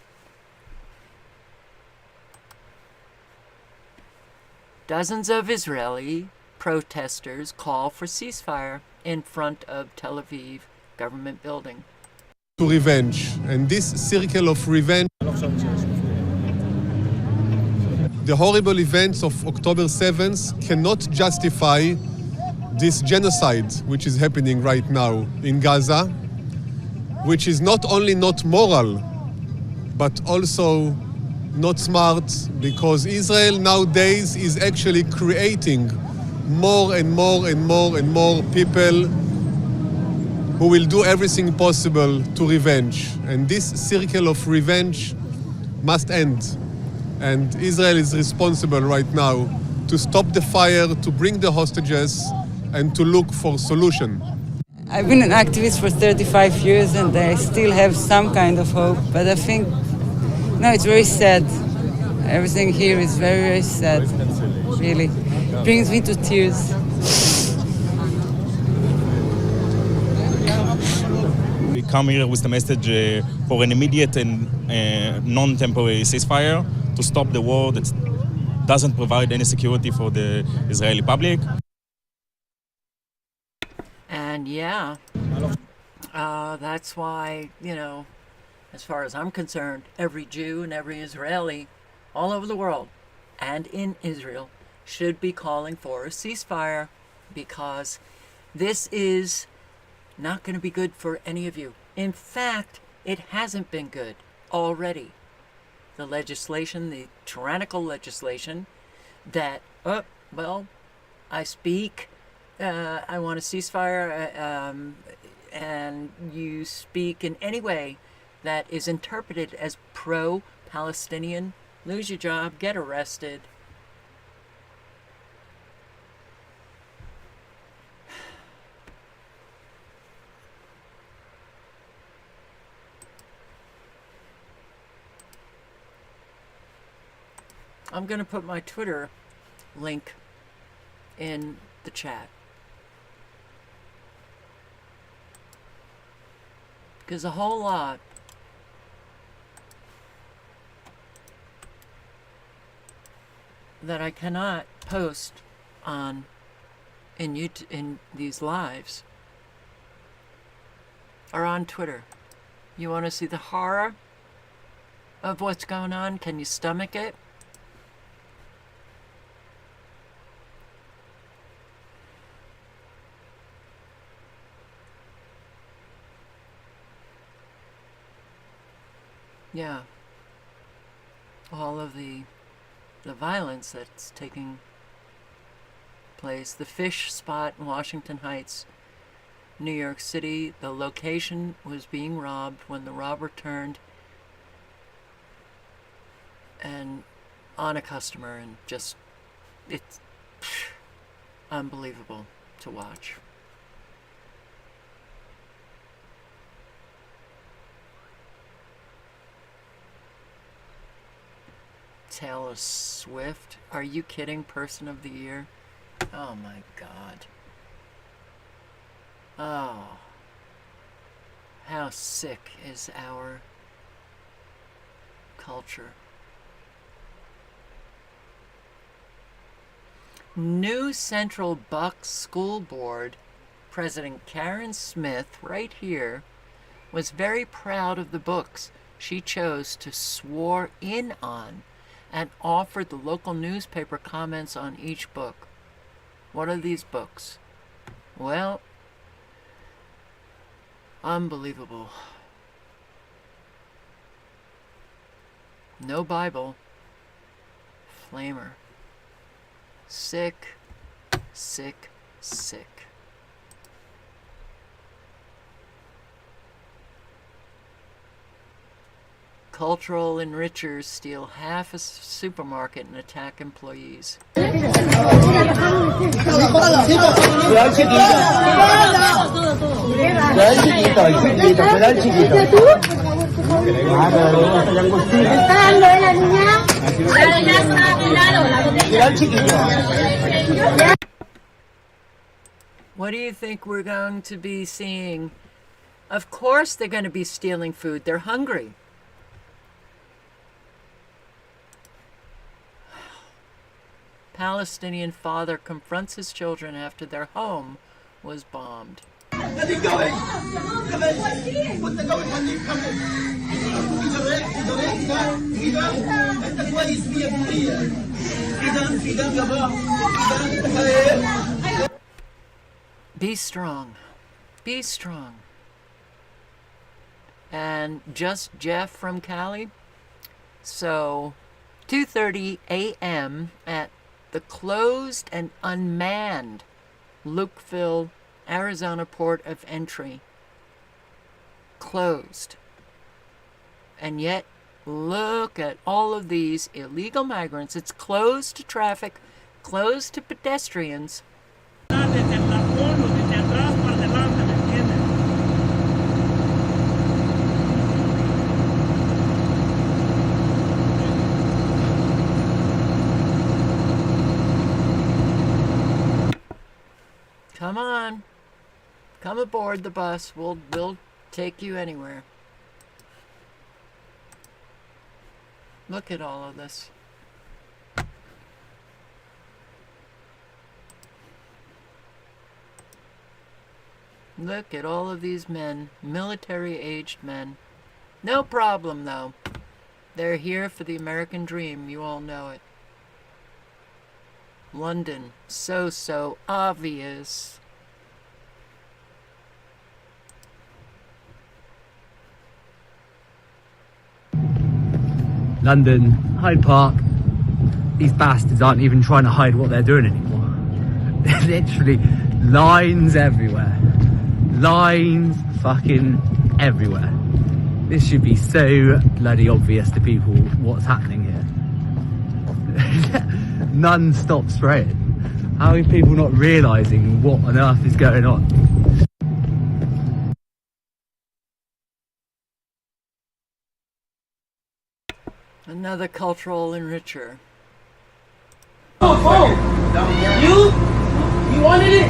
Speaker 1: Dozens of Israeli protesters call for ceasefire in front of Tel Aviv government building.
Speaker 23: To revenge, and this circle of revenge, the horrible events of October 7th cannot justify this genocide which is happening right now in Gaza, which is not only not moral, but also not smart, because Israel nowadays is actually creating more and more and more and more people who will do everything possible to revenge. And this circle of revenge must end. And Israel is responsible right now to stop the fire, to bring the hostages, and to look for solution.
Speaker 24: I've been an activist for 35 years and I still have some kind of hope, but I think, no, it's very sad Everything here is very, very sad. Really. Brings me to tears.
Speaker 5: We come here with the message for an immediate and non-temporary ceasefire to stop the war that doesn't provide any security for the Israeli public.
Speaker 1: And yeah, that's why, you know, as far as I'm concerned, every Jew and every Israeli all over the world and in Israel should be calling for a ceasefire, because this is not going to be good for any of you. In fact, it hasn't been good already. The legislation, the tyrannical legislation that, I speak, I want a ceasefire, and you speak in any way that is interpreted as pro-Palestinian, lose your job, get arrested. I'm going to put my Twitter link in the chat, because a whole lot that I cannot post on in these lives are on Twitter. You want to see the horror of what's going on? Can you stomach it? Yeah, all of the violence that's taking place. The fish spot in Washington Heights, New York City, the location was being robbed when the robber turned and on a customer, and just, it's unbelievable to watch. Taylor Swift? Are you kidding? Person of the Year? Oh my God. Oh. How sick is our culture? New Central Bucks School Board President Karen Smith, right here, was very proud of the books she chose to swear in on, and offered the local newspaper comments on each book. What are these books? Well, unbelievable. No Bible. Flamer. Sick, sick, sick. Cultural enrichers steal half a supermarket and attack employees. What do you think we're going to be seeing? Of course they're going to be stealing food. They're hungry. Palestinian father confronts his children after their home was bombed. Be strong. Be strong. And just Jeff from Cali. So, 2:30 a.m. at the closed and unmanned Lukeville, Arizona port of entry. Closed. And yet, look at all of these illegal migrants. It's closed to traffic, closed to pedestrians. Come aboard the bus. We'll take you anywhere. Look at all of this. Look at all of these men, military-aged men. No problem, though. They're here for the American dream. You all know it. London, so obvious.
Speaker 6: London, Hyde Park. These bastards aren't even trying to hide what they're doing anymore. There's literally lines everywhere. Lines fucking everywhere. This should be so bloody obvious to people what's happening here. Non-stop spraying. How are people not realising what on earth is going on?
Speaker 1: Another cultural enricher.
Speaker 7: Oh! You wanted it?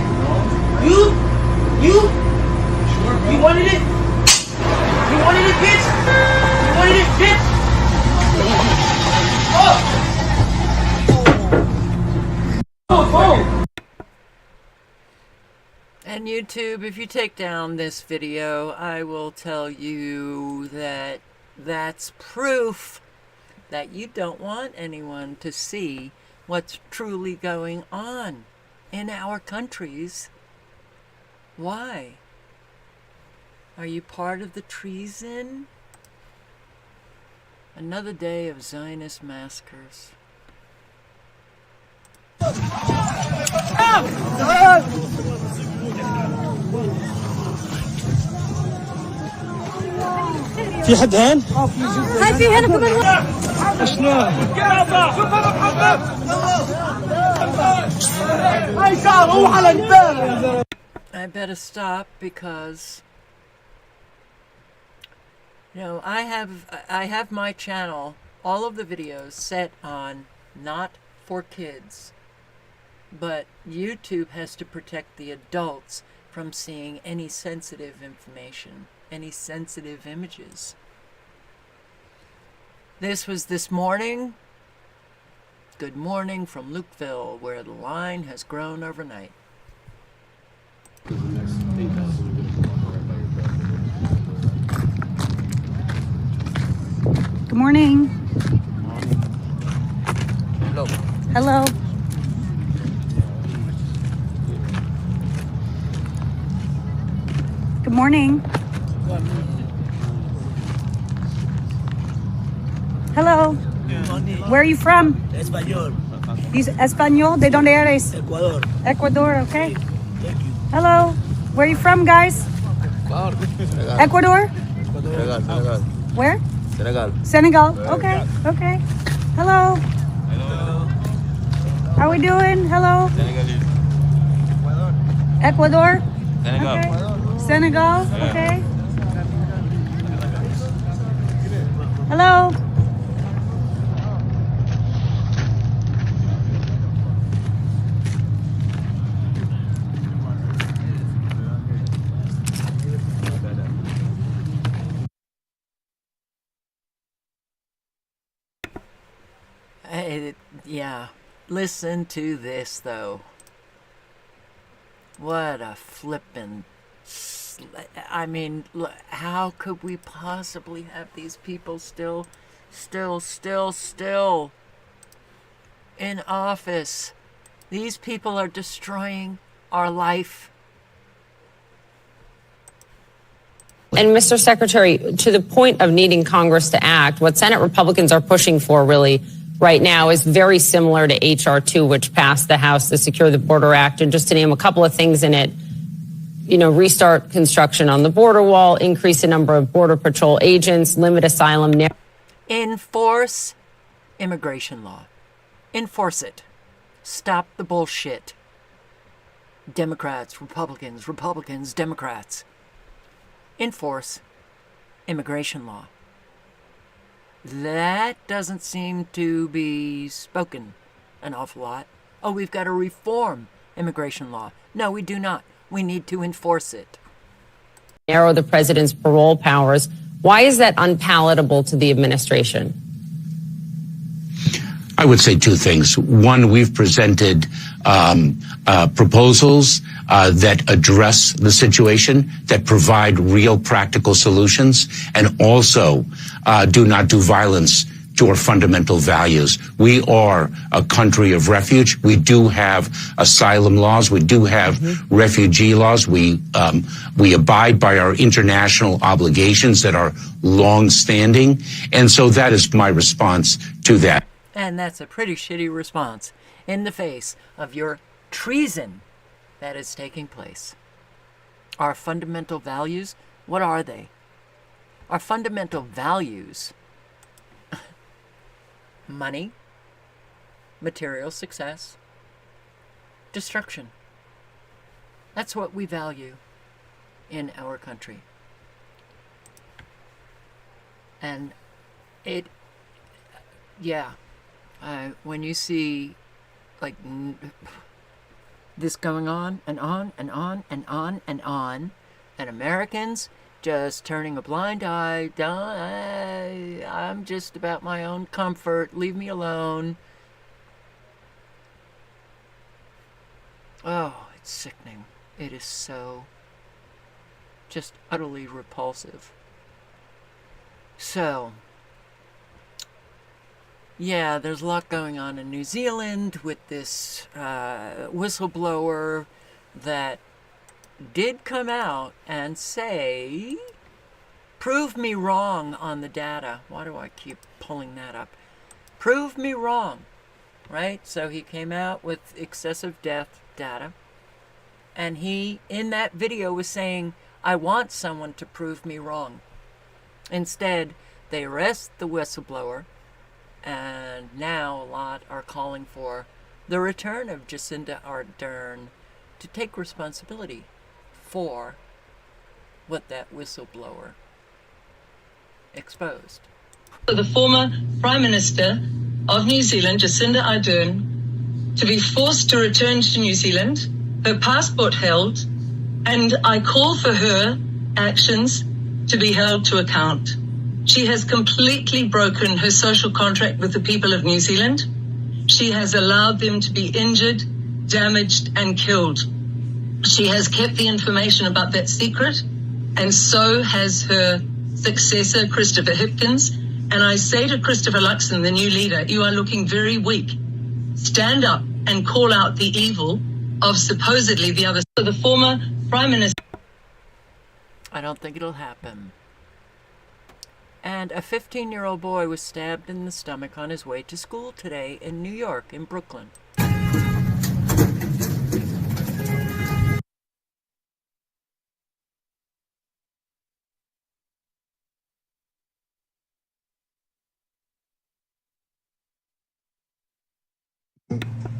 Speaker 7: You wanted it? You wanted it, bitch? You wanted it, bitch? Oh!
Speaker 1: And YouTube, if you take down this video, I will tell you that that's proof that you don't want anyone to see what's truly going on in our countries. Why? Are you part of the treason? Another day of Zionist massacres.
Speaker 7: في حد هان؟
Speaker 8: هاي في هنا كمان
Speaker 7: شلون؟ هاي شعر هو على الجبال.
Speaker 1: I better stop because I have my channel, all of the videos set on not for kids, but YouTube has to protect the adults from seeing any sensitive information, any sensitive images. This was this morning. Good morning from Lukeville, where the line has grown overnight.
Speaker 18: Good morning.
Speaker 7: Hello.
Speaker 18: Hello. Good morning. Hello. Where are you from?
Speaker 7: Español.
Speaker 18: Español? ¿De dónde eres?
Speaker 7: Ecuador.
Speaker 18: Ecuador, okay. Hello. Where are you from, guys? Ecuador?
Speaker 7: Senegal.
Speaker 18: Where?
Speaker 7: Senegal.
Speaker 18: Senegal. Okay. Okay. Hello. How we doing? Hello.
Speaker 7: Senegalese.
Speaker 18: Ecuador?
Speaker 7: Senegal.
Speaker 18: Okay. Senegal. Okay. Hello.
Speaker 1: Yeah. Listen to this, though. What a flippin'... I mean, how could we possibly have these people still in office? These people are destroying our life.
Speaker 9: And Mr. Secretary, to the point of needing Congress to act, what Senate Republicans are pushing for really right now is very similar to H.R. 2, which passed the House, the Secure the Border Act. And just to name a couple of things in it, restart construction on the border wall, increase the number of Border Patrol agents, limit asylum.
Speaker 1: Enforce immigration law. Enforce it. Stop the bullshit. Democrats, Republicans, Democrats. Enforce immigration law. That doesn't seem to be spoken an awful lot. Oh, we've got to reform immigration law. No, we do not. We need to enforce it.
Speaker 9: narrow the president's parole powers. Why is that unpalatable to the administration?
Speaker 10: I would say two things. One, we've presented proposals that address the situation, that provide real practical solutions, and also do not do violence to our fundamental values. We are a country of refuge. We do have asylum laws. We do have refugee laws. We abide by our international obligations that are long-standing. And so that is my response to that.
Speaker 1: And that's a pretty shitty response in the face of your treason that is taking place. Our fundamental values, what are they? Our fundamental values: money, material success, destruction. That's what we value in our country. And when you see like this going on and on and on and on and on, and Americans just turning a blind eye, I'm just about my own comfort, leave me alone. Oh, it's sickening. It is so just utterly repulsive. So, yeah, there's a lot going on in New Zealand with this whistleblower that did come out and say, prove me wrong on the data. Why do I keep pulling that up? Prove me wrong, right? So he came out with excessive death data, and he, in that video, was saying, I want someone to prove me wrong. Instead, they arrest the whistleblower, and now a lot are calling for the return of Jacinda Ardern to take responsibility for what that whistleblower exposed.
Speaker 11: The former Prime Minister of New Zealand, Jacinda Ardern, to be forced to return to New Zealand, her passport held, and I call for her actions to be held to account. She has completely broken her social contract with the people of New Zealand. She has allowed them to be injured, damaged, and killed. She has kept the information about that secret, and so has her successor, Christopher Hipkins. And I say to Christopher Luxon, the new leader, you are looking very weak. Stand up and call out the evil of supposedly the other. So the former Prime Minister.
Speaker 1: I don't think it'll happen. And a 15-year-old boy was stabbed in the stomach on his way to school today in New York, in Brooklyn.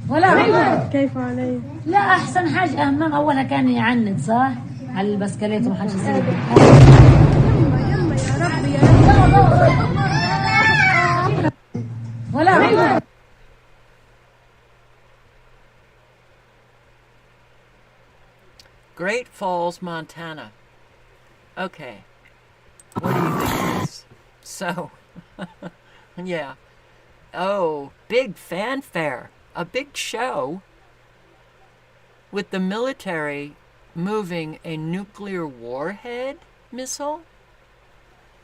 Speaker 8: ولا كيف علي؟ لا أحسن حاجة أهم أولها كان يعند صح؟ على البسكليت وما حدش يصير يما يا ربي يا ولا
Speaker 1: Great Falls, Montana. Okay. What do you think of this? So, yeah. Oh, big fanfare. A big show with the military moving a nuclear warhead missile.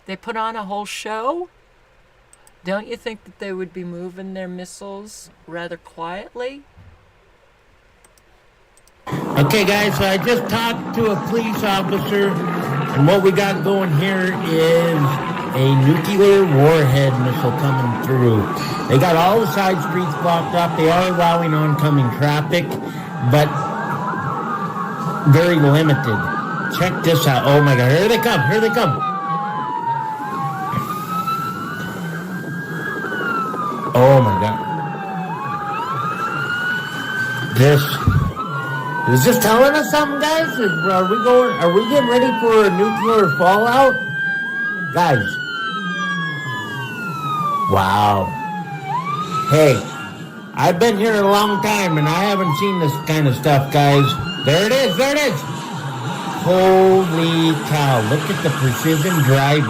Speaker 1: They put on a whole show. Don't you think that they would be moving their missiles rather quietly?
Speaker 12: Okay, guys, so I just talked to a police officer, and what we got going here is a nuclear warhead missile coming through. They got all the side streets blocked up. They are allowing oncoming traffic, but very limited. Check this out. Oh my God, here they come, here they come. Oh my God. Is this telling us something, guys? Are we getting ready for a nuclear fallout? Guys. Wow. Hey, I've been here a long time and I haven't seen this kind of stuff, guys. There it is, there it is. Holy cow, look at the precision driving.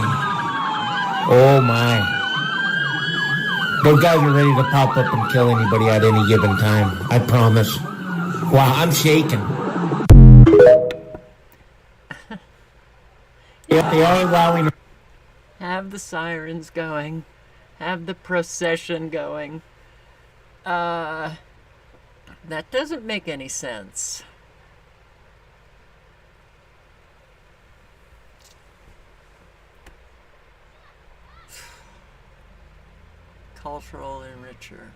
Speaker 12: Oh my. Those guys are ready to pop up and kill anybody at any given time. I promise. Wow, I'm shaking. Yeah, they are allowing.
Speaker 1: Have the sirens going. Have the procession going. That doesn't make any sense. Cultural enricher.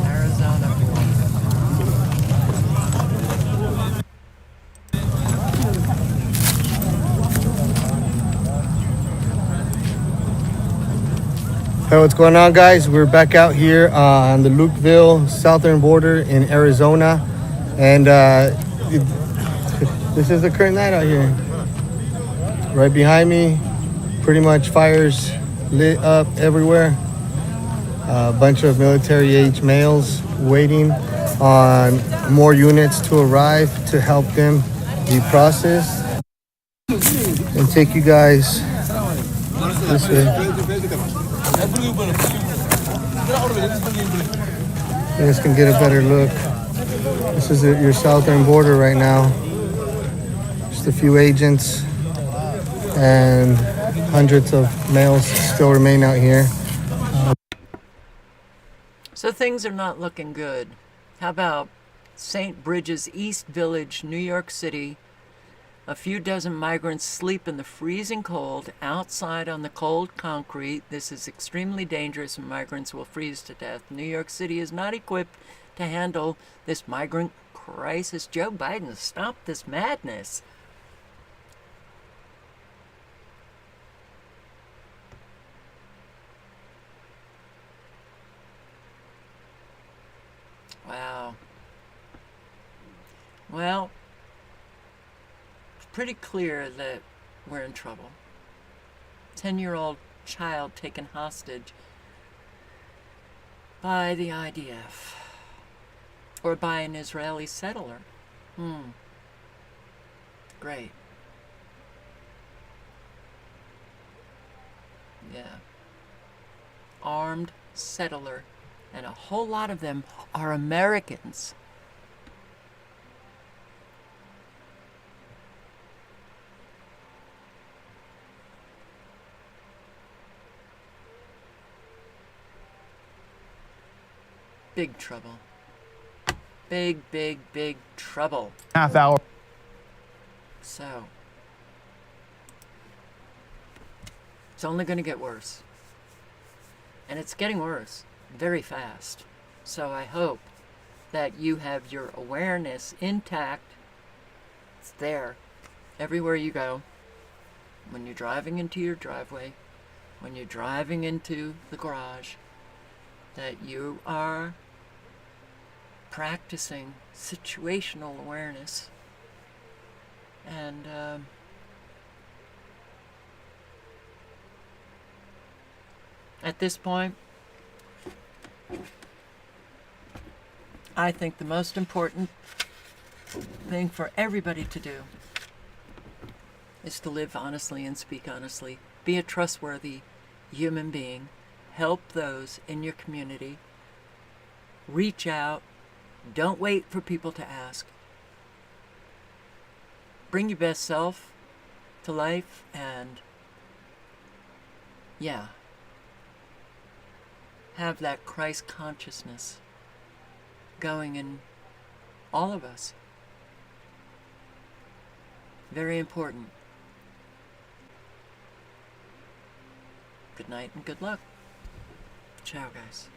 Speaker 1: Arizona
Speaker 13: Hey, what's going on, guys? We're back out here on the Lukeville southern border in Arizona, and this is the current night out here. Right behind me, pretty much fires lit up everywhere. A bunch of military-age males waiting on more units to arrive to help them be processed and take you guys this way. You guys can get a better look. This is your southern border right now. Just a few agents and hundreds of males still remain out here.
Speaker 1: So things are not looking good. How about St. Bridges East Village, New York City? A few dozen migrants sleep in the freezing cold outside on the cold concrete. This is extremely dangerous and migrants will freeze to death. New York City is not equipped to handle this migrant crisis. Joe Biden, stop this madness. Wow. Well, it's pretty clear that we're in trouble. 10-year-old child taken hostage by the IDF or by an Israeli settler. Great. Yeah. Armed settler. And a whole lot of them are Americans. Big trouble. Big, big, big trouble.
Speaker 14: Half hour.
Speaker 1: So, it's only going to get worse. And it's getting worse very fast. So I hope that you have your awareness intact. It's there everywhere you go. When you're driving into your driveway, when you're driving into the garage, that you are practicing situational awareness. And at this point, I think the most important thing for everybody to do is to live honestly and speak honestly. Be a trustworthy human being. Help those in your community. Reach out. Don't wait for people to ask. Bring your best self to life and, yeah, have that Christ consciousness going in all of us. Very important. Good night and good luck. Ciao, guys.